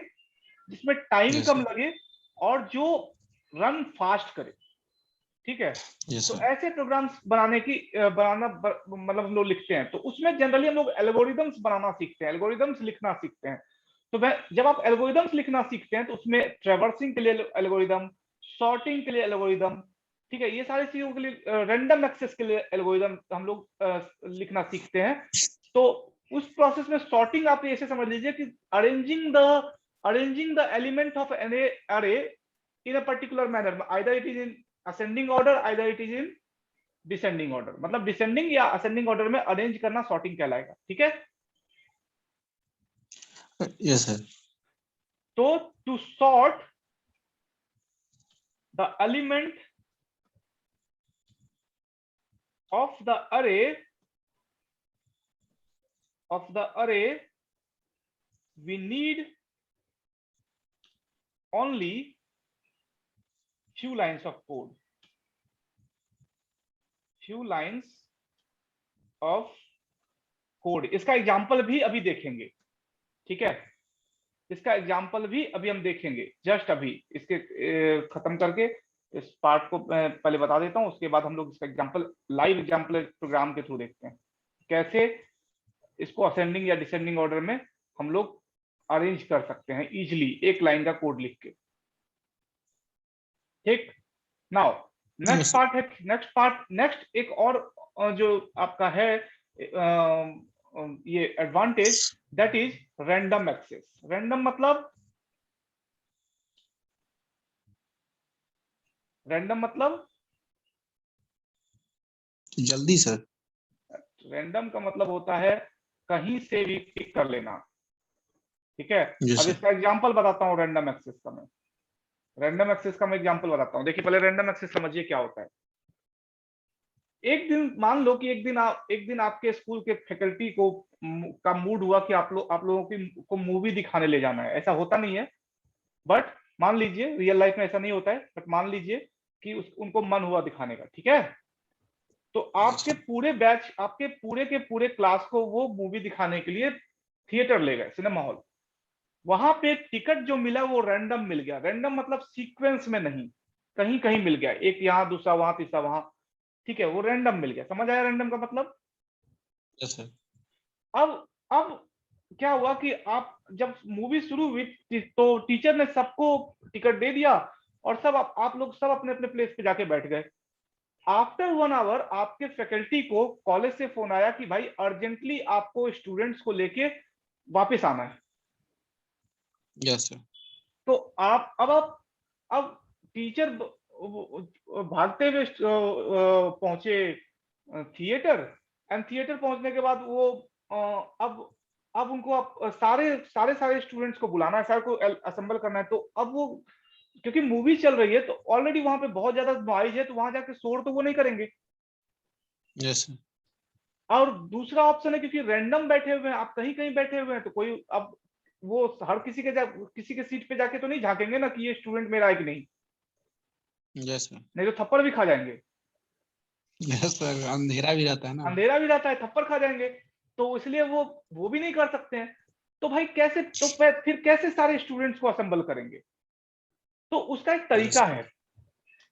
जिसमें टाइम कम लगे, और जो रन फास्ट करे, ठीक है। तो ऐसे प्रोग्राम्स बनाना मतलब हम लोग लिखते हैं। तो उसमें जनरली हम लोग एल्गोरिदम्स बनाना सीखते हैं, एल्गोरिदम्स लिखना सीखते हैं। तो जब आप एल्गोरिदम्स लिखना सीखते हैं, तो उसमें ट्रैवर्सिंग के लिए एल्गोरिदम, सॉर्टिंग के लिए एल्गोरिदम, ठीक है, ये सारी चीजों के लिए, रैंडम एक्सेस के लिए एल्गोरिदम हम लोग लिखना सीखते हैं। तो उस प्रोसेस में सॉर्टिंग आप ऐसे समझ लीजिए कि arranging the element of an array in a particular manner, either it is in ascending order, either it is in descending order. मतलब डिसेंडिंग या असेंडिंग ऑर्डर में अरेंज करना सॉर्टिंग कहलाएगा, ठीक है। Yes sir. तो to sort the element of the array we need only few lines of code, इसका example भी अभी देखेंगे, ठीक है। इसका एग्जांपल भी अभी हम देखेंगे, जस्ट अभी इसके खत्म करके इस पार्ट को पहले बता देता हूं, उसके बाद हम लोग इसका एग्जांपल, लाइव एग्जांपल प्रोग्राम के थ्रू देखते हैं कैसे इसको असेंडिंग या डिसेंडिंग ऑर्डर में हम लोग अरेंज कर सकते हैं इजीली, एक लाइन का कोड लिख के, ठीक। नाउ नेक्स्ट एक और जो आपका है ये advantage, that is random access. Random मतलब जल्दी सर। रैंडम का मतलब होता है कहीं से भी पिक कर लेना, ठीक है। अब इसका एग्जांपल बताता हूं रैंडम एक्सेस का मैं। बताता हूं। देखिए पहले रैंडम एक्सेस समझिए क्या होता है। एक दिन मान लो कि एक दिन आपके स्कूल के फैकल्टी का मूड हुआ कि आप लोगों को मूवी दिखाने ले जाना है। ऐसा होता नहीं है, बट मान लीजिए, रियल लाइफ में ऐसा नहीं होता है, बट मान लीजिए कि उनको मन हुआ दिखाने का, ठीक है। तो आपके पूरे बैच, आपके पूरे के पूरे क्लास को वो मूवी दिखाने के लिए थिएटर ले गए, सिनेमा हॉल। वहां पे टिकट जो मिला वो रैंडम मिल गया। रैंडम मतलब सीक्वेंस में नहीं, कहीं कहीं मिल गया, एक यहाँ दूसरा वहां तीसरा वहां, ठीक है, वो रैंडम मिल गया। समझ आया रैंडम का मतलब? Yes sir. अब क्या हुआ कि आप जब मूवी शुरू हुई तो टीचर ने सबको टिकट दे दिया और सब आप लोग सब अपने अपने प्लेस पे जाके बैठ गए। आफ्टर 1 आवर आपके फैकल्टी को कॉलेज से फोन आया कि भाई अर्जेंटली आपको स्टूडेंट्स को लेके वापस आना है। Yes sir. तो अब टीचर भागते हुए पहुंचे थिएटर, एंड थिएटर पहुंचने के बाद वो अब उनको सारे सारे सारे स्टूडेंट्स को बुलाना है, सारे को असेंबल करना है। तो अब वो क्योंकि मूवी चल रही है तो ऑलरेडी वहां पे बहुत ज्यादा नॉइज है, तो वहां जाके शोर तो वो नहीं करेंगे। Yes sir. और दूसरा ऑप्शन है क्योंकि रैंडम बैठे हुए हैं, आप कहीं कहीं बैठे हुए हैं, तो कोई अब वो हर किसी के सीट पे जाके तो नहीं झांकेंगे ना कि ये स्टूडेंट मेरा है कि नहीं, यस सर। नहीं तो थप्पड़ भी खा जाएंगे। यस सर, अंधेरा भी रहता है ना। अंधेरा भी रहता है, थप्पड़ खा जाएंगे, तो इसलिए वो भी नहीं कर सकते हैं। तो भाई कैसे, तो फिर कैसे सारे स्टूडेंट्स को असेंबल करेंगे? तो उसका एक तरीका है।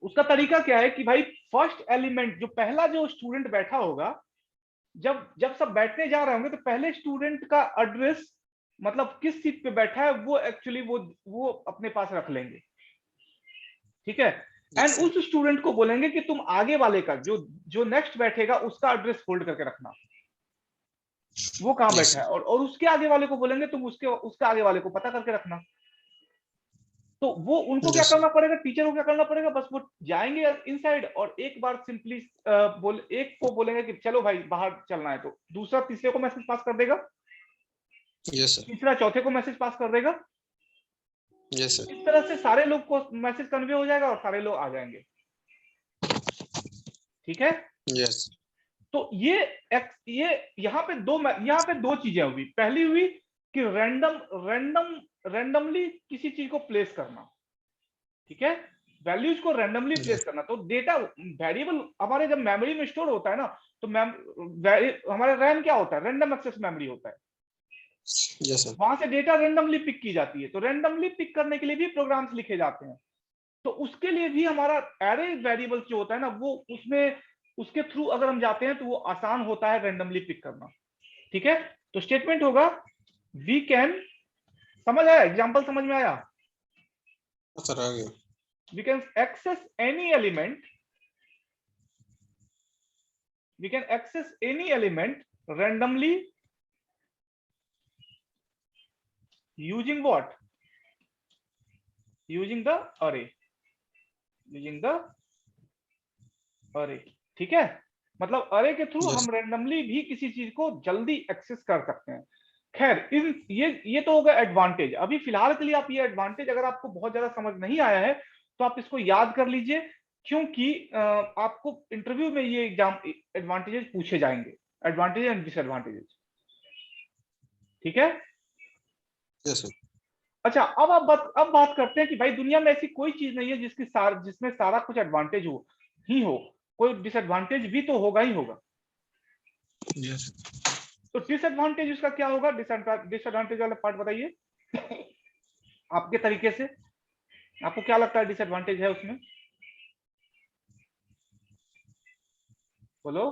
उसका तरीका क्या है कि भाई फर्स्ट एलिमेंट, जो पहला जो स्टूडेंट बैठा होगा, जब जब सब बैठने जा रहे होंगे तो पहले स्टूडेंट का एड्रेस, मतलब किस सीट पे बैठा है, वो एक्चुअली वो अपने पास रख लेंगे, ठीक है। एंड उस स्टूडेंट को बोलेंगे कि तुम आगे वाले का, जो जो नेक्स्ट बैठेगा उसका एड्रेस होल्ड करके रखना, वो कहां Yes, बैठा है, और उसके आगे वाले को बोलेंगे तुम उसके आगे वाले को पता करके रखना। तो वो उनको क्या yes, करना पड़ेगा, टीचर को क्या करना पड़ेगा, बस वो जाएंगे इनसाइड और एक बार सिंपली एक को बोलेंगे कि चलो भाई बाहर चलना है, तो दूसरा तीसरे को मैसेज पास कर देगा, yes, sir. तीसरा चौथे को मैसेज पास कर देगा। Yes, sir. इस तरह से सारे लोग को मैसेज कन्वे हो जाएगा और सारे लोग आ जाएंगे, ठीक है। Yes, तो ये यहाँ पे दो चीजें हुई। पहली हुई कि रैंडमली किसी चीज को प्लेस करना, ठीक है, वैल्यूज को रैंडमली प्लेस करना। तो डेटा वेरिएबल हमारे जब मेमोरी में स्टोर होता है ना, तो हमारे रैम क्या होता है, रैंडम एक्सेस मेमोरी होता है। yes, sir. वहां से डेटा रैंडमली पिक की जाती है, तो रैंडमली पिक करने के लिए भी प्रोग्राम्स लिखे जाते हैं। तो उसके लिए भी हमारा एरे वेरिएबल जो होता है ना, वो उसमें उसके थ्रू अगर हम जाते हैं तो वो आसान होता है रैंडमली पिक करना, ठीक है। तो स्टेटमेंट होगा वी कैन, समझ आया, एग्जांपल समझ में आया? सर आ गया। We can access any element, we can access any element randomly using what, using the array, using the array, ठीक है। मतलब अरे के थ्रू Yes, हम रैंडमली भी किसी चीज को जल्दी एक्सेस कर सकते हैं। खैर ये तो होगा एडवांटेज। अभी फिलहाल के लिए आप ये एडवांटेज, अगर आपको बहुत ज्यादा समझ नहीं आया है तो आप इसको याद कर लीजिए, क्योंकि आपको इंटरव्यू में ये एग्जाम एडवांटेजेस पूछे जाएंगे, एडवांटेज एंड डिसएडवांटेजेस, ठीक है। yes, sir. अच्छा, अब बात करते हैं कि भाई दुनिया में ऐसी कोई चीज नहीं है जिसमें सारा कुछ एडवांटेज हो, कोई डिसएडवांटेज भी तो होगा ही होगा। Yes. तो डिसएडवांटेज उसका क्या होगा, डिसएडवांटेज वाला पार्ट बताइए आपके तरीके से, आपको क्या लगता है डिसएडवांटेज है उसमें, बोलो।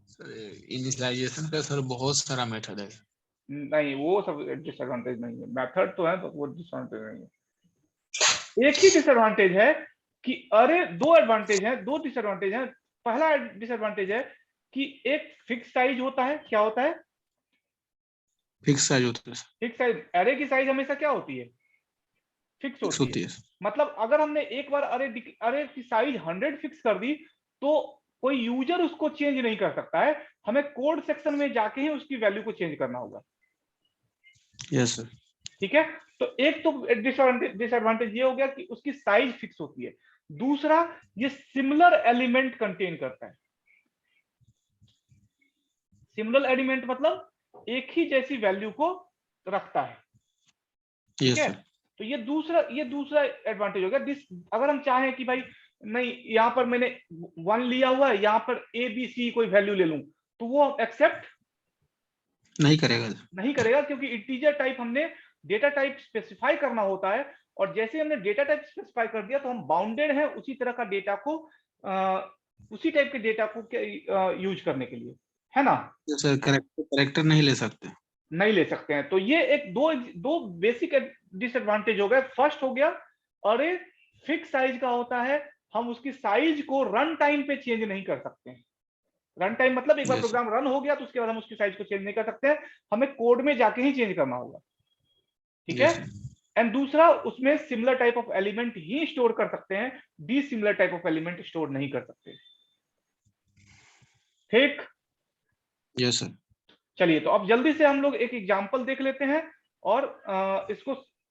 सर इनिशियलाइजेशन का सर बहुत सारा मेथड है। नहीं, वो सब डिसएडवांटेज नहीं है, मेथड तो है, तो वो डिसएडवांटेज नहीं है। एक ही डिसएडवांटेज है कि अरे दो एडवांटेज है, दो डिसएडवांटेज है। पहला डिसएडवांटेज है कि एक फिक्स साइज होता है, क्या होता है, फिक्स साइज होता है। Fix size. अरे की साइज हमेशा क्या होती है, फिक्स फिक्स होती है। होती है। मतलब अगर हमने एक बार अरे की साइज 100 फिक्स कर दी तो कोई यूजर उसको चेंज नहीं कर सकता है, हमें कोड सेक्शन में जाके ही उसकी वैल्यू को चेंज करना होगा, यस सर। ठीक है। तो एक तो डिसएडवांटेज ये हो गया कि उसकी साइज फिक्स होती है। दूसरा, ये सिमिलर एलिमेंट कंटेन करता है। सिमिलर एलिमेंट मतलब एक ही जैसी वैल्यू को रखता है, ठीक यस है। सर। तो ये दूसरा एडवांटेज हो गया। अगर हम चाहें कि भाई नहीं, यहां पर मैंने 1 लिया हुआ है, यहां पर ए बी सी कोई वैल्यू ले लूं, तो वो एक्सेप्ट नहीं करेगा। नहीं करेगा, क्योंकि इंटीजर टाइप हमने डेटा टाइप स्पेसिफाई करना होता है, और जैसे हमने डेटा टाइप स्पेसिफाई कर दिया तो हम बाउंडेड है उसी तरह का डेटा को उसी टाइप के डेटा को यूज करने के लिए, है ना। सर करेक्टर नहीं ले सकते। नहीं ले सकते हैं। तो ये एक दो बेसिक डिसएडवांटेज हो गए। फर्स्ट हो गया अरे फिक्स साइज का होता है, हम उसकी साइज को रन टाइम पे चेंज नहीं कर सकते हैं। रन टाइम मतलब एक बार प्रोग्राम रन हो गया तो उसके बाद हम उसकी साइज को चेंज नहीं कर सकते हैं, हमें कोड में जाके ही चेंज करना होगा, ठीक है। एंड दूसरा उसमें similar type of element he store कर सकते हैं, dissimilar type of element store नहीं कर सकते, ठीक। Yes sir. चलिए तो अब जल्दी से हम लोग एक एग्जांपल देख लेते हैं और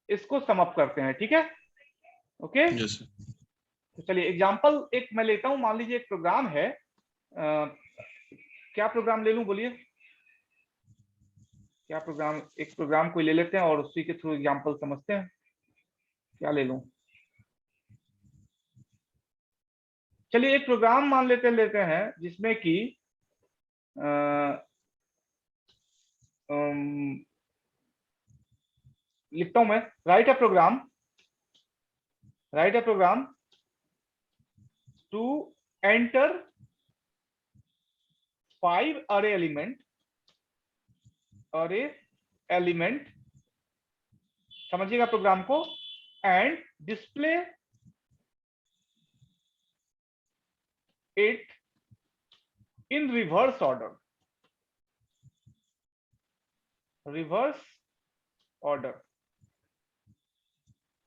इसको सम अप करते हैं, ठीक है। Okay yes sir. तो चलिए एग्जांपल एक मैं लेता हूं। मान लीजिए एक प्रोग्राम है, क्या प्रोग्राम ले लूं बोलिए, क्या प्रोग्राम, एक प्रोग्राम कोई ले लेते हैं और उसी के थ्रू एग्जांपल समझते हैं। क्या ले लूं, चलिए एक प्रोग्राम मान लेते हैं जिसमें कि लिखता हूं मैं, write a program to enter 5 array element, समझिएगा प्रोग्राम को, and display it in reverse order.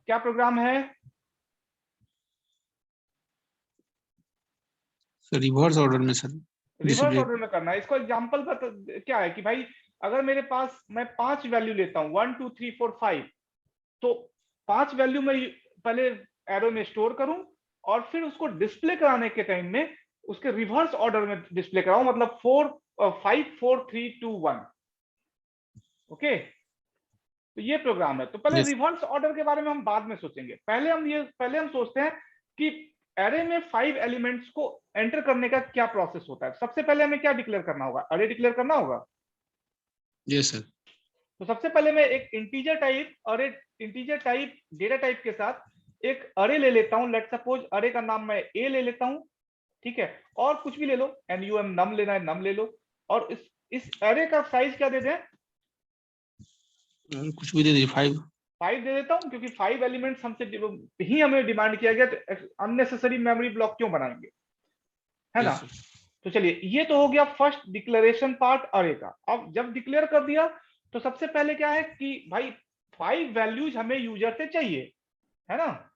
क्या प्रोग्राम है सर रिवर्स ऑर्डर में सर। रिवर्स ऑर्डर में करना है। इसको एग्जांपल का तो क्या है कि भाई अगर मेरे पास मैं 5 वैल्यू लेता हूं 1 2 3 4 5, तो 5 वैल्यू में पहले एरो में स्टोर करूं और फिर उसको डिस्प्ले कराने के टाइम में उसके रिवर्स ऑर्डर में डिस्प्ले कराऊं, मतलब 5 4 3 2 1। ओके तो ये प्रोग्राम है। तो पहले रिवर्स ऑर्डर के बारे में हम बाद में सोचेंगे, पहले हम सोचते हैं कि एरे में 5 एलिमेंट्स को एंटर करने का क्या प्रोसेस होता है। सबसे पहले हमें क्या डिक्लेयर करना होगा, अरे डिक्लेयर करना होगा। Yes sir. तो सबसे पहले मैं एक इंटीजर टाइप डेटा टाइप के साथ एक अरे ले लेता हूं। लेट सपोज अरे का नाम मैं ए ले लेता हूं, ठीक है, और कुछ भी ले लो, num नम लेना है नम ले लो, और इस अरे का साइज क्या दे दें, कुछ भी दे दीजिए 5 दे देता हूं, क्योंकि 5 एलिमेंट्स हमसे ही हमें डिमांड किया गया, तो अननेसेसरी मेमोरी ब्लॉक क्यों बनाएंगे, है ना। तो चलिए ये तो हो गया फर्स्ट डिक्लेरेशन पार्ट अरे का। अब जब डिक्लेयर कर दिया तो सबसे पहले क्या है कि भाई 5 वैल्यूज हमें यूजर से चाहिए, है ना।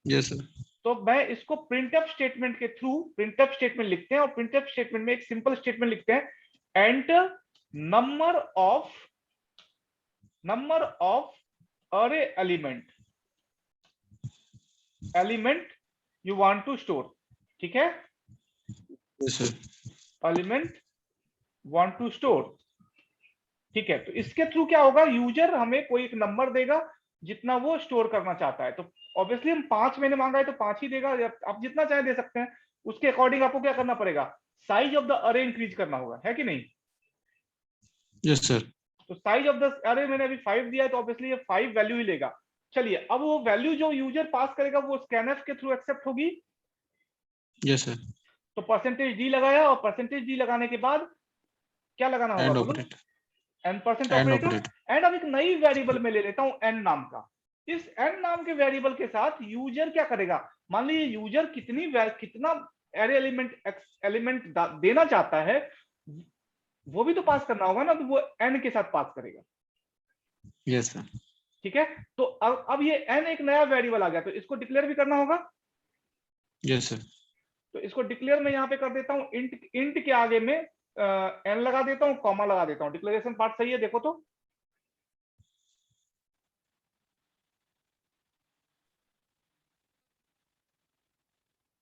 Yes sir. तो मैं इसको प्रिंटफ स्टेटमेंट के थ्रू प्रिंटफ स्टेटमेंट लिखते हैं, और प्रिंटफ स्टेटमेंट में एक सिंपल स्टेटमेंट लिखते हैं, enter number of array element you want to store, ठीक है। Yes sir. Element want to store, ठीक है। तो इसके थ्रू क्या होगा, यूजर हमें कोई एक नंबर देगा जितना वो स्टोर करना चाहता है। तो ऑब्वियसली हम 5 मैंने मांगा है तो 5 ही देगा, आप जितना चाहे दे सकते हैं। उसके अकॉर्डिंग आपको क्या करना पड़ेगा, साइज ऑफ द अरे इंक्रीज करना होगा, है कि नहीं। Yes sir. तो साइज ऑफ द अरे मैंने अभी 5 दिया है, तो ऑब्वियसली ये 5 वैल्यू ही लेगा। चलिए अब वो वैल्यू जो यूजर पास करेगा वो स्कैनफ के थ्रू एक्सेप्ट होगी। Yes sir. तो %d लगाया, और %d लगाने के बाद क्या लगाना होगा, बोलो, n% ऑपरेटर। एंड अब एक नई वेरिएबल में ले लेता हूं n नाम का। इस n नाम के वेरिएबल के साथ यूजर क्या करेगा, मान लीजिए यूजर कितना एरे एलिमेंट देना चाहता है, वो भी तो पास करना होगा ना, तो वो n के साथ पास करेगा। Yes sir. ठीक है, तो अब ये n एक नया वेरिएबल आ गया, तो इसको डिक्लेयर भी करना होगा। Yes sir. तो इसको डिक्लेयर में यहां पे कर देता हूं, इंट के आगे में n लगा देता हूं, कॉमा लगा देता हूं। डिक्लेरेशन पार्ट सही है, देखो तो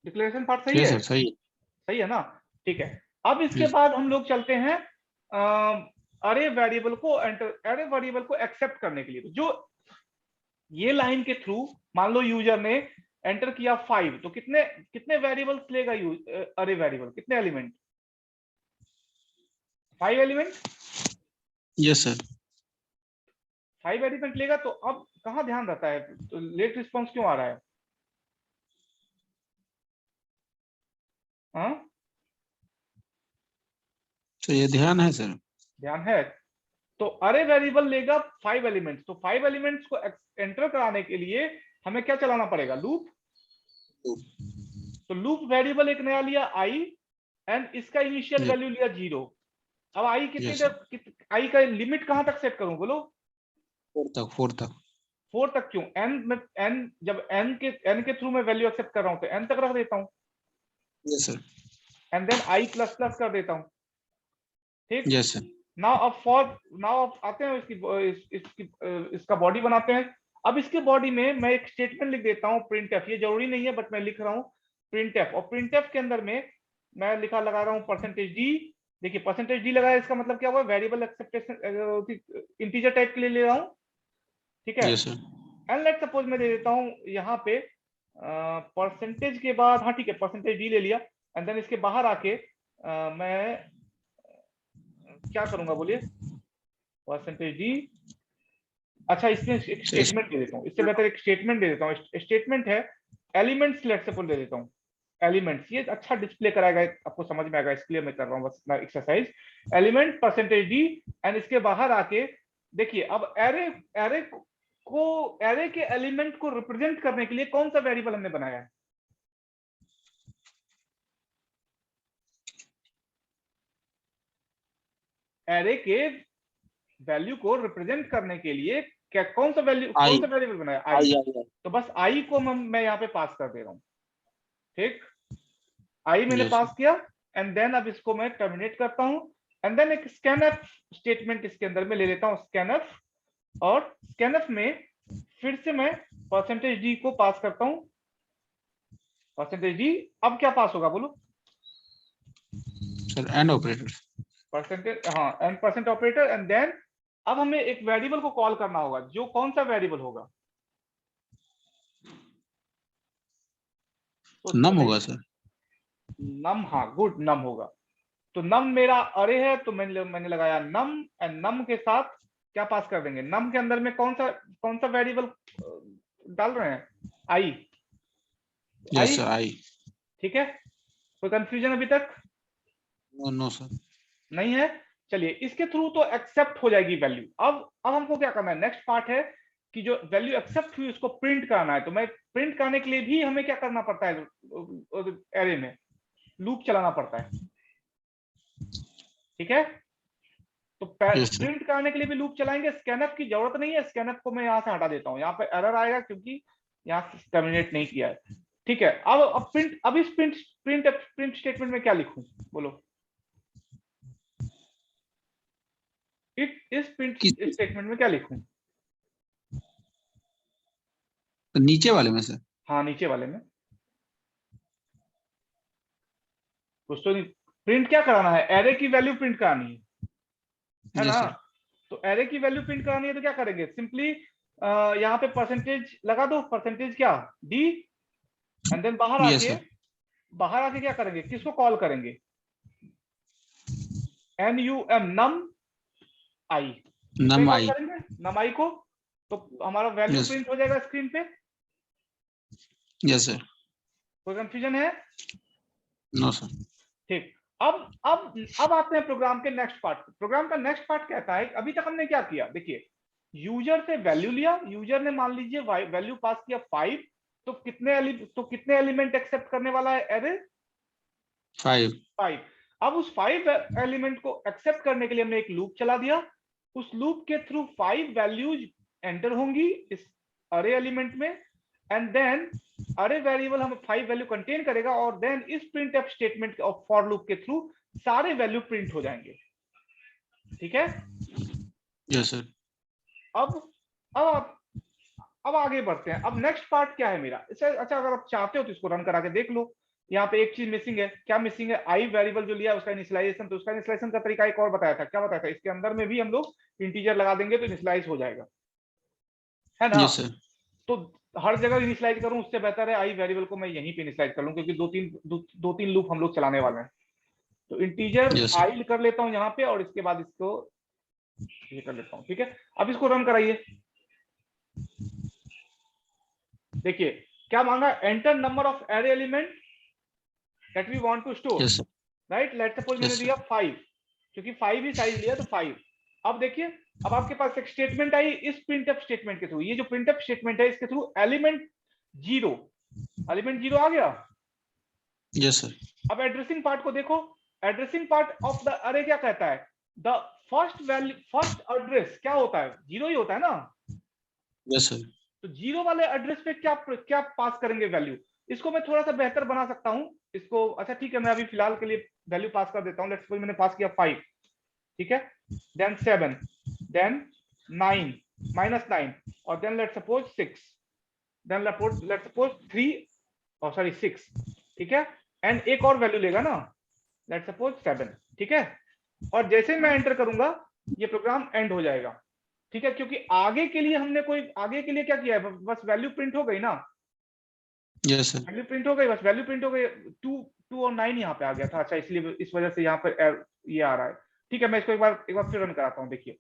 डिक्लेरेशन पार्ट सही है, सर सही है। सही है ना। ठीक है, अब इसके बाद हम लोग चलते हैं अरे वेरिएबल को एक्सेप्ट करने के लिए। तो जो ये लाइन के थ्रू मान लो यूजर ने एंटर किया 5, तो कितने वेरिएबल्स लेगा अरे वेरिएबल, कितने element, 5 element. Yes sir. 5 element लेगा। तो अब कहाँ ध्यान रहता है, तो लेट रिस्पॉन्स क्यों आ रहा है? हाँ तो ये ध्यान है सर। ध्यान है। तो अरे वेरिएबल लेगा 5 एलिमेंट्स, तो 5 एलिमेंट्स को एंटर कराने के लिए हमें क्या चलाना पड़ेगा? लूप। तो लूप वेरिएबल एक नया लिया आई, एंड इसका इनिशियल Yes, वैल्यू लिया 0। अब आई कितनी yes, देर, आई का लिमिट कहां तक सेट करूं बोलो? 4 तक 4 तक क्यों? एन में, एन जब एन के थ्रू मैं वैल्यू एक्सेप्ट कर रहा हूं तो एन तक रख देता हूं, yes sir, and then I plus plus कर देता हूं। ठीक। यस सर, नाउ अब आते हैं इसका बॉडी बनाते हैं। अब इसके बॉडी में मैं एक स्टेटमेंट लिख देता हूं प्रिंट एफ, ये जरूरी नहीं है बट मैं लिख रहा हूं प्रिंट एफ, और प्रिंट एफ के अंदर में मैं लगा रहा हूं परसेंटेज डी। देखिए परसेंटेज डी लगाया, इसका मतलब क्या हुआ? वेरिएबल एक्सेप्टेशन इंटीजर टाइप के लिए ले रहा हूं। ठीक है। Yes sir, and let suppose मैं दे देता हूं यहाँ पे परसेंटेज के बाद, हाँ ठीक है, परसेंटेज डी ले लिया, एंड देन इसके बाहर आके मैं क्या करूंगा बोलिए? Percentage D. अच्छा इसमें एक स्टेटमेंट दे देता हूँ, इससे बेहतर एक स्टेटमेंट दे देता हूँ। स्टेटमेंट है एलिमेंट्स, लेट सपोज दे देता हूँ एलिमेंट्स, ये अच्छा डिस्प्ले कराएगा, आपको समझ में आएगा, इसके लिए मैं कर रहा हूँ बस इतना exercise. Element percentage D, and इसके बाहर आके देखिए अब एरे के एलिमेंट को रिप्रेजेंट करने के लिए कौन सा वेरिएबल हमने बनाया है? एरे के वैल्यू को रिप्रेजेंट करने के लिए क्या कौन सा वेरिएबल बनाया? आई। तो बस आई को मैं यहाँ पे पास कर दे रहा हूँ। ठीक, आई मैंने यस पास किया, एंड देन अब इसको मैं टर्मिनेट करता हूं, एंड देन एक स्कैनफ स्टेटमेंट इसके अंदर में ले लेता हूं, स्कैनफ, और स्कैनफ में फिर से मैं परसेंटेज डी को पास करता हूं। परसेंटेज डी अब क्या पास होगा बोलो? Sir, and operator. परसेंटेज, हाँ and percent operator, and then अब हमें एक वेरिएबल को कॉल करना होगा, जो कौन सा वेरिएबल होगा? तो नम होगा सर। नम, हाँ गुड, नम होगा। तो नम मेरा अरे है, तो मैंने लगाया नम, एंड नम के साथ क्या पास कर देंगे? नम के अंदर में कौन सा वेरिएबल डाल रहे हैं? आई। यस आई, सर, आई। ठीक है। कोई कंफ्यूजन अभी तक नो नो सर। नहीं है? चलिए इसके थ्रू तो एक्सेप्ट हो जाएगी वैल्यू। अब हमको क्या करना है? नेक्स्ट पार्ट है कि जो वैल्यू एक्सेप्ट हुई उसको प्रिंट करना है। तो मैं प्रिंट करने के लिए भी हमें क्या करना पड़ता है? एरे में लूप चलाना पड़ता है। ठीक है। तो यस सर, प्रिंट करने के लिए भी लूप चलाएंगे। स्कैनफ की जरूरत नहीं है, स्कैनफ को मैं यहाँ से हटा देता हूँ, यहाँ पे एरर आएगा क्योंकि यहाँ से टर्मिनेट नहीं किया है। ठीक है। अब इस प्रिंट स्टेटमेंट में क्या लिखूं बोलो? इस प्रिंट किस स्टेटमेंट में क्या लिखूं? नीचे वाले में सर? हाँ नीचे वाले में कुछ तो नहीं, प्रिंट क्या कराना है? एरे की वैल्यू प्रिंट करानी है यस ना? सर, तो एरे की वैल्यू प्रिंट करानी है तो क्या करेंगे? सिंपली यहाँ पे परसेंटेज लगा दो, परसेंटेज क्या, D, and then yes sir, बाहर आके क्या करेंगे? किसको कॉल करेंगे? NUM, नम आई। किसमें नम कॉल आई। करेंगे? नम आई को। तो हमारा वैल्यू यस, प्रिंट हो जाएगा स्क्रीन पे। यस सर, कोई कंफ्यूजन है? No sir. ठीक। अब आते हैं प्रोग्राम के नेक्स्ट पार्ट। प्रोग्राम का नेक्स्ट पार्ट कहता है, अभी तक हमने क्या किया देखिए, यूजर से वैल्यू लिया, यूजर ने मान लीजिए वैल्यू पास किया 5, तो कितने एलिमेंट एक्सेप्ट करने वाला है एरे? 5। 5। अब उस 5 एलिमेंट को एक्सेप्ट करने के लिए हमने एक लूप चला दिया। उस लूप के थ्रू 5 वैल्यूज एंटर होंगी इस अरे एलिमेंट में, एंड देन अरे वेरिएबल हम 5 वैल्यू कंटेन करेगा, और देन इस प्रिंटफ स्टेटमेंट और फॉर लूप के थ्रू सारे वैल्यू प्रिंट हो जाएंगे। ठीक है। Yes sir. अब अब अब आगे बढ़ते हैं। अब नेक्स्ट पार्ट क्या है मेरा? इससे अच्छा अगर आप चाहते हो तो इसको रन करा के देख लो। यहाँ पे एक चीज मिसिंग है। क्या मिसिंग है? आई वेरिएबल जो लिया उसका इनिशियलाइजेशन। तो उसका इनिशियलाइजेशन का तरीका एक और बताया था। क्या बताया था? इसके अंदर में भी हम लोग इंटीजर लगा देंगे तो इनिशियलाइज हो जाएगा, है ना? Yes sir. तो हर जगह इनिशियलाइज करूं उससे बेहतर है आई वेरिएबल को मैं यहीं पे इनिशियलाइज कर लूं, क्योंकि दो तीन लूप हम लोग चलाने वाले हैं। तो इंटीजर यस सर। आई कर लेता हूं यहाँ पे, और इसके बाद इसको ये कर लेता हूं। ठीक है। अब इसको रन कराइए। देखिए क्या मांगा, enter number of array element that we want to store, yes right. Let's suppose मैंने यस दिया 5, क्योंकि 5 ही साइज लिया तो 5। अब देखिए, अब आपके पास एक स्टेटमेंट आई इस प्रिंटफ स्टेटमेंट के थ्रू, ये जो प्रिंटफ स्टेटमेंट है इसके थ्रू एलिमेंट 0 आ गया। यस सर अब एड्रेसिंग पार्ट को देखो, एड्रेसिंग पार्ट ऑफ द अरे क्या कहता है, the first value, first address क्या होता है, 0 ही होता है ना। यस सर तो 0 वाले एड्रेस पे क्या क्या पास करेंगे वैल्यू। इसको मैं थोड़ा सा बेहतर बना सकता हूं इसको, अच्छा ठीक है, मैं अभी फिलहाल के लिए वैल्यू पास कर देता हूं। लेट्स सपोज मैंने पास किया 5, ठीक है, देन 7, देन 9 -9, और then let's suppose 6, then let's suppose 3 और सॉरी 6, ठीक है, एंड एक और वैल्यू लेगा ना, लेट्स सपोज 7, ठीक है। और जैसे मैं एंटर करूंगा ये प्रोग्राम एंड हो जाएगा, ठीक है, क्योंकि आगे के लिए हमने कोई, आगे के लिए क्या किया है, बस वैल्यू प्रिंट हो गई ना, यस सर वैल्यू प्रिंट हो गई, बस वैल्यू प्रिंट हो गई। 2 और 9 यहाँ पे आ गया था, अच्छा इसलिए इस वजह से यहाँ पर ये आ रहा है, ठीक है। मैं इसको एक बार फिर रन कराता हूँ। देखिए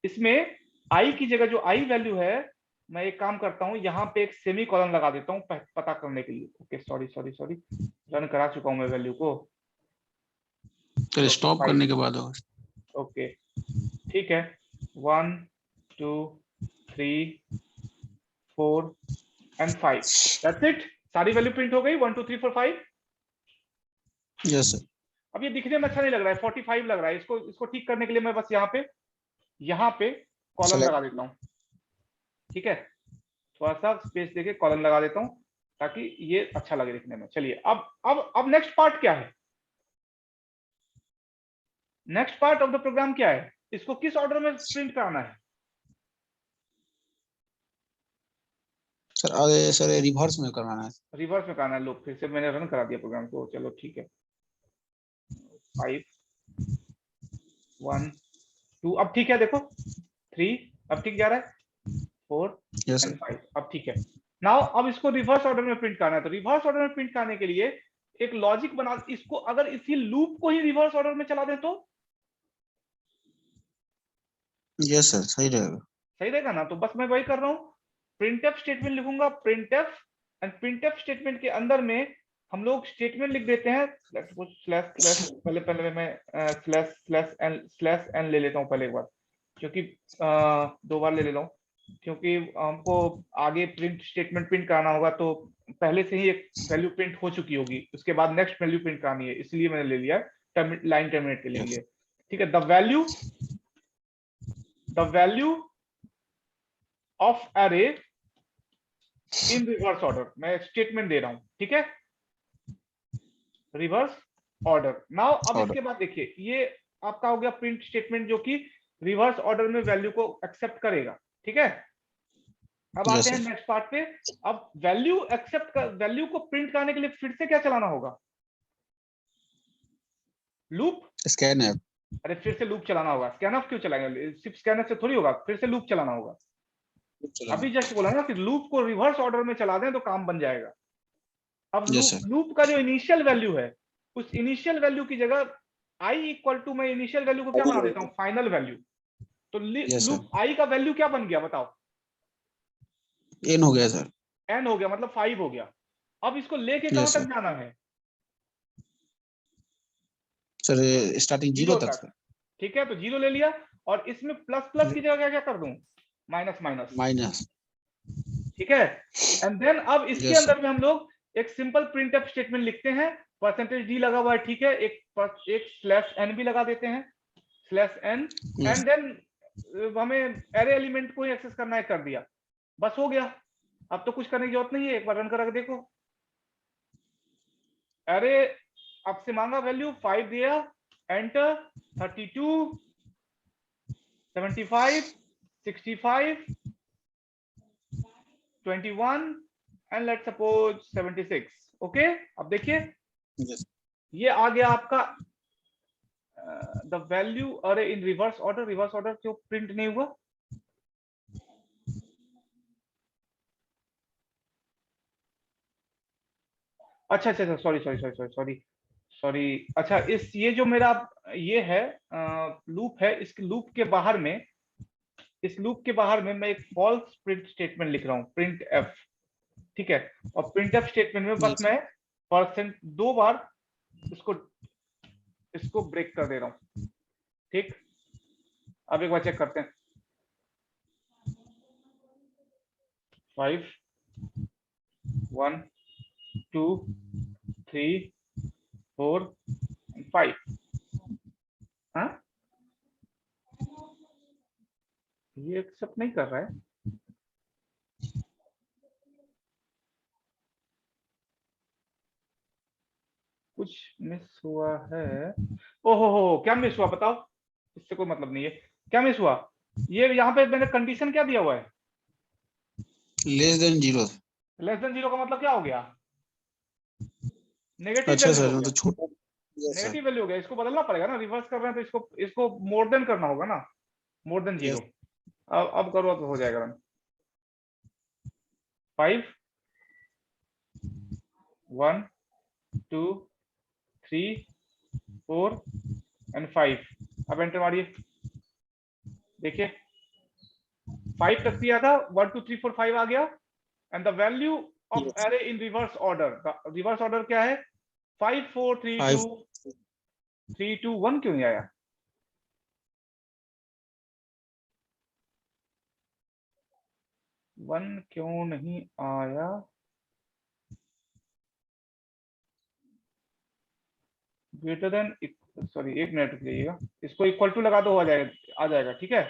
इसमें आई की जगह जो आई वैल्यू है, मैं एक काम करता हूँ, यहाँ पे एक सेमी कॉलन लगा देता हूँ पता करने के लिए। ओके सॉरी रन करा चुका हूँ मैं वैल्यू को, सर स्टॉप करने के बाद होगा। ओके ठीक है, 1 2 3 4 एंड 5, दैट्स इट। सारी वैल्यू प्रिंट हो गई 1 2 3 4 5। यस सर अब ये दिखने में अच्छा नहीं लग रहा है, 45 लग रहा है। इसको ठीक करने के लिए मैं बस यहाँ पे कॉलन लगा देता हूँ, ठीक है, थोड़ा सा स्पेस देके कॉलन लगा देता हूँ ताकि ये अच्छा लगे दिखने में। चलिए अब नेक्स्ट पार्ट क्या है, next part of the program क्या है, इसको किस ऑर्डर में प्रिंट कराना है। सर आगे सर रिवर्स में करवाना है। रिवर्स में कराना है। लो फिर से मैंने रन करा दिया प्रोग्राम को, चलो ठीक है। 5 1 2, अब ठीक है, देखो 3 अब ठीक जा रहा है, 4 यस एंड सर 5 अब ठीक है। नाउ अब इसको रिवर्स ऑर्डर में प्रिंट करना है, तो रिवर्स ऑर्डर में प्रिंट करने के लिए एक लॉजिक बना, इसको अगर इसी लूप को ही रिवर्स ऑर्डर में चला दें तो यस सर सही रहेगा। सही रहेगा ना। तो बस मैं वही कर रहा हूँ, प्रिंटफ स्टेटमेंट लिखूंगा, प्रिंटफ, एंड प्रिंटफ स्टेटमेंट के अंदर में हम लोग स्टेटमेंट लिख देते हैं, पहले मैं स्लैश एन ले लेता हूँ पहले एक बार, क्योंकि 2 बार ले लेता हूँ, क्योंकि हमको आगे प्रिंट स्टेटमेंट प्रिंट कराना होगा, तो पहले से ही एक वैल्यू प्रिंट हो चुकी होगी, उसके बाद नेक्स्ट वैल्यू प्रिंट करानी है, इसलिए मैंने ले लिया लाइन टर्मिनेट के लिए, ठीक है। द वैल्यू ऑफ अरे इन रिवर्स ऑर्डर, मैं स्टेटमेंट दे रहा हूं, ठीक है, रिवर्स ऑर्डर। नाउ अब इसके बाद देखिए ये आपका हो गया प्रिंट स्टेटमेंट जो कि रिवर्स ऑर्डर में वैल्यू को एक्सेप्ट करेगा, ठीक है। अब आते हैं नेक्स्ट पार्ट पे। अब वैल्यू को प्रिंट करने के लिए फिर से क्या चलाना होगा, लूप। स्कैन अरे फिर से लूप चलाना होगा, स्कैनफ क्यों चलाएंगे, सिर्फ स्कैनफ से थोड़ी होगा, फिर से लूप चलाना होगा। अभी जस्ट बोला ना कि लूप को रिवर्स ऑर्डर में चला दें तो काम बन जाएगा। अब लूप का जो इनिशियल वैल्यू है, उस इनिशियल वैल्यू की जगह आई इक्वल टू, मैं इनिशियल वैल्यू को क्या बना देता हूँ, फाइनल वैल्यू। तो लूप आई का वैल्यू क्या बन गया बताओ, एन हो गया सर, एन हो गया, मतलब 5 हो गया। अब इसको लेके कहां तक जाना है सर, स्टार्टिंग 0 तक। ठीक है, तो 0 ले लिया, और इसमें प्लस प्लस की जगह क्या क्या कर दूं, माइनस, ठीक है। एंड देन अब इसके अंदर में हम लोग एक सिंपल प्रिंटफ स्टेटमेंट लिखते हैं, %d लगा हुआ है, ठीक है, एक स्लैश एन भी लगा देते हैं, स्लैश एन, एंड देन हमें एरे एलिमेंट को ही एक्सेस करना है, कर दिया, बस हो गया। अब तो कुछ करने की जरूरत नहीं है, एक बार रन करके देखो। एरे आपसे मांगा वैल्यू 5 दिया, enter 32 75 65 21 and let's suppose 76, okay. अब देखिए ये आ गया आपका द वैल्यू, अरे इन रिवर्स ऑर्डर क्यों प्रिंट नहीं हुआ, अच्छा, सॉरी, अच्छा, ये जो मेरा ये है लूप है, इस लूप के बाहर में इस लूप के बाहर में मैं एक फॉल्स प्रिंट स्टेटमेंट लिख रहा हूँ, प्रिंट एफ, ठीक है। और प्रिंट एफ स्टेटमेंट में बस मैं परसेंट 2 बार इसको ब्रेक कर दे रहा हूँ, ठीक। अब एक बार चेक करते हैं, 5 1 2 3 4 5। हाँ, ये एक्सेप्ट नहीं कर रहा है। कुछ मिस हुआ है। ओहो हो, क्या मिस हुआ बताओ, इससे कोई मतलब नहीं है। क्या मिस हुआ? ये यहाँ पे मैंने कंडीशन क्या दिया हुआ है? Less than 0। लेस देन 0 का मतलब क्या हो गया? नेगेटिव अच्छा वैल्यू सर, हो गया। मतलब छोटा। Yes sir. नेगेटिव वैल्यू हो गया, इसको बदलना पड़ेगा ना, रिवर्स कर रहे हैं तो इसको मोर देन करना होगा ना, मोर देन 0। अब करो तो हो जाएगा। 5 1 2 3 4 एंड 5। अब एंटर मारिए, देखिए 5 तक दिया था, 1 2 3 4 5 आ गया। And the value of Yes. Array in reverse order, reverse order क्या है? 5 4 3 2 5 3 2 1 क्यों नहीं आया? 1 क्यों नहीं आया? ग्रेटर देन, सॉरी एक मिनट रुक जाइएगा, इसको इक्वल टू लगा दो, आ जाएगा, ठीक है।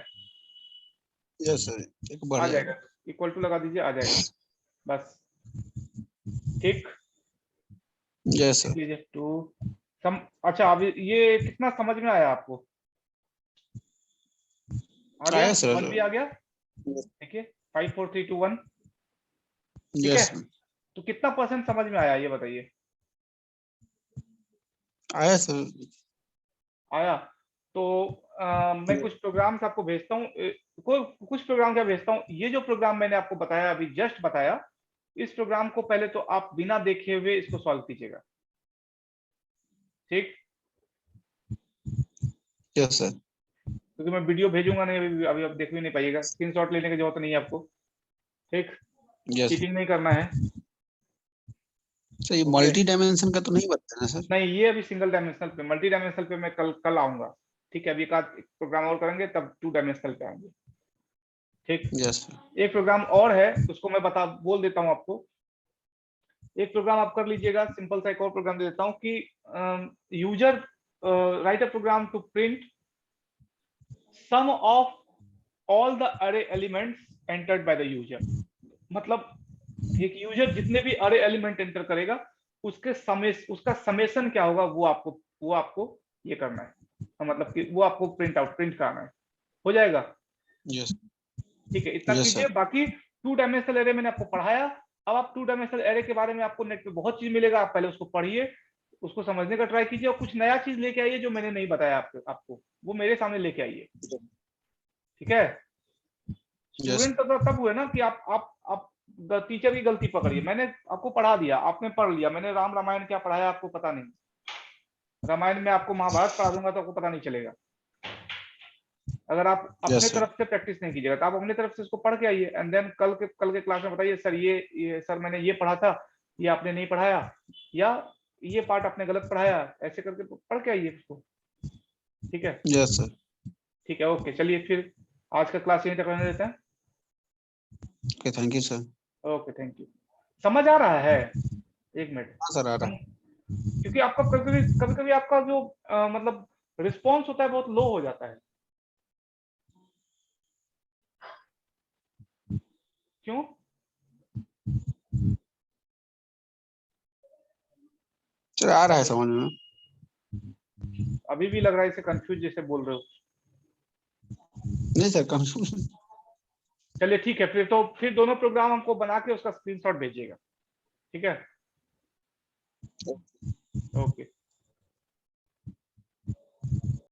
यस सर, एक बढ़ आ जाएगा। जाएगा, इक्वल टू लगा दीजिए, आ जाएगा बस, ठीक। यस लिख सर। लीजिए 2 अच्छा, अब ये कितना समझ में आया आपको? आ गया, आया सर। 1 भी आ गया, देखिए 5 4 3 2 1, ठीक है। यस तो कितना परसेंट समझ में आया ये बताइए? आया सर। आया। तो मैं कुछ प्रोग्राम्स आपको भेजता हूँ, कोई कुछ प्रोग्राम क्या भेजता हूँ। ये जो प्रोग्राम मैंने आपको बताया, अभी जस्ट बताया, इस प्रोग्राम को पहले तो आप बिना देखे हुए इसको सॉल्व कीजिएगा, ठीक। Yes sir. क्योंकि मैं वीडियो भेजूंगा नहीं, अभी आप देख भी नहीं पाइएगा, स्क्रीनशॉट लेने की जरूरत नहीं है आपको, ठीक। यस चीटिंग नहीं करना है। सर, ये ओके, मल्टी डायमेंशन का तो नहीं बताना सर? नहीं ये अभी सिंगल डायमेंशनल पे, मल्टी डायमेंशनल पे मैं कल कल आऊंगा, ठीक है। अभी एक आध प्रोग्राम और करेंगे तब 2 डायमेंशनल पे आएंगे, ठीक। Yes sir. एक प्रोग्राम और है, उसको मैं बोल देता हूँ आपको। एक प्रोग्राम आप कर लीजिएगा, सिंपल सा एक और प्रोग्राम दे देता हूँ कि user write a program to print sum of all the array elements entered by the user. मतलब एक यूजर जितने भी अरे एलिमेंट एंटर करेगा, उसका समेशन क्या होगा, वो आपको ये करना है, मतलब कि वो आपको प्रिंट करना है। हो जाएगा, यस। ठीक है। इतना यस कीजिए। सर। बाकी 2 डायमेंशनल एरे मैंने आपको पढ़ाया। अब आप 2 डायमेंशनल एरे के बारे में आपको नेट पे बहुत चीज मिलेगा, आप पहले उसको पढ़िए, उसको समझने का ट्राई कीजिए, और कुछ नया चीज लेके आइए जो मैंने नहीं बताया आपको वो मेरे सामने लेके आइए, ठीक है। यस। स्टूडेंट तो तब हुए ना कि आप टीचर की गलती पकड़िए। मैंने आपको पढ़ा दिया, आपने पढ़ लिया, मैंने राम रामायण क्या पढ़ाया आपको पता नहीं, रामायण में आपको महाभारत पढ़ा दूंगा तो आपको पता नहीं चलेगा। अगर आप अपने यस सर। तरफ से प्रैक्टिस नहीं कीजिएगा, तो आप अपने तरफ से इसको पढ़ के आइए, एंड देन कल के क्लास में बताइए, सर ये सर मैंने ये पढ़ा था, ये आपने नहीं पढ़ाया, या ये पार्ट आपने गलत पढ़ाया, ऐसे करके पढ़ के आइए इसको, ठीक है। Yes sir. ठीक है, ओके, चलिए फिर आज का क्लास यहीं तक रहने देते हैं। Okay, thank you sir. Okay, thank you. समझ आ रहा है? एक मिनट, हाँ सर, आ रहा है। क्योंकि आपका कभी कभी आपका जो मतलब रिस्पॉन्स होता है बहुत लो हो जाता है, क्यों? सर, आ रहा है समझ में। अभी भी लग रहा है इसे कंफ्यूज जैसे बोल रहे हो। नहीं सर, कंफ्यूज। चलिए ठीक है, फिर दोनों प्रोग्राम हमको बना के उसका स्क्रीनशॉट भेजिएगा, ठीक है। ओके।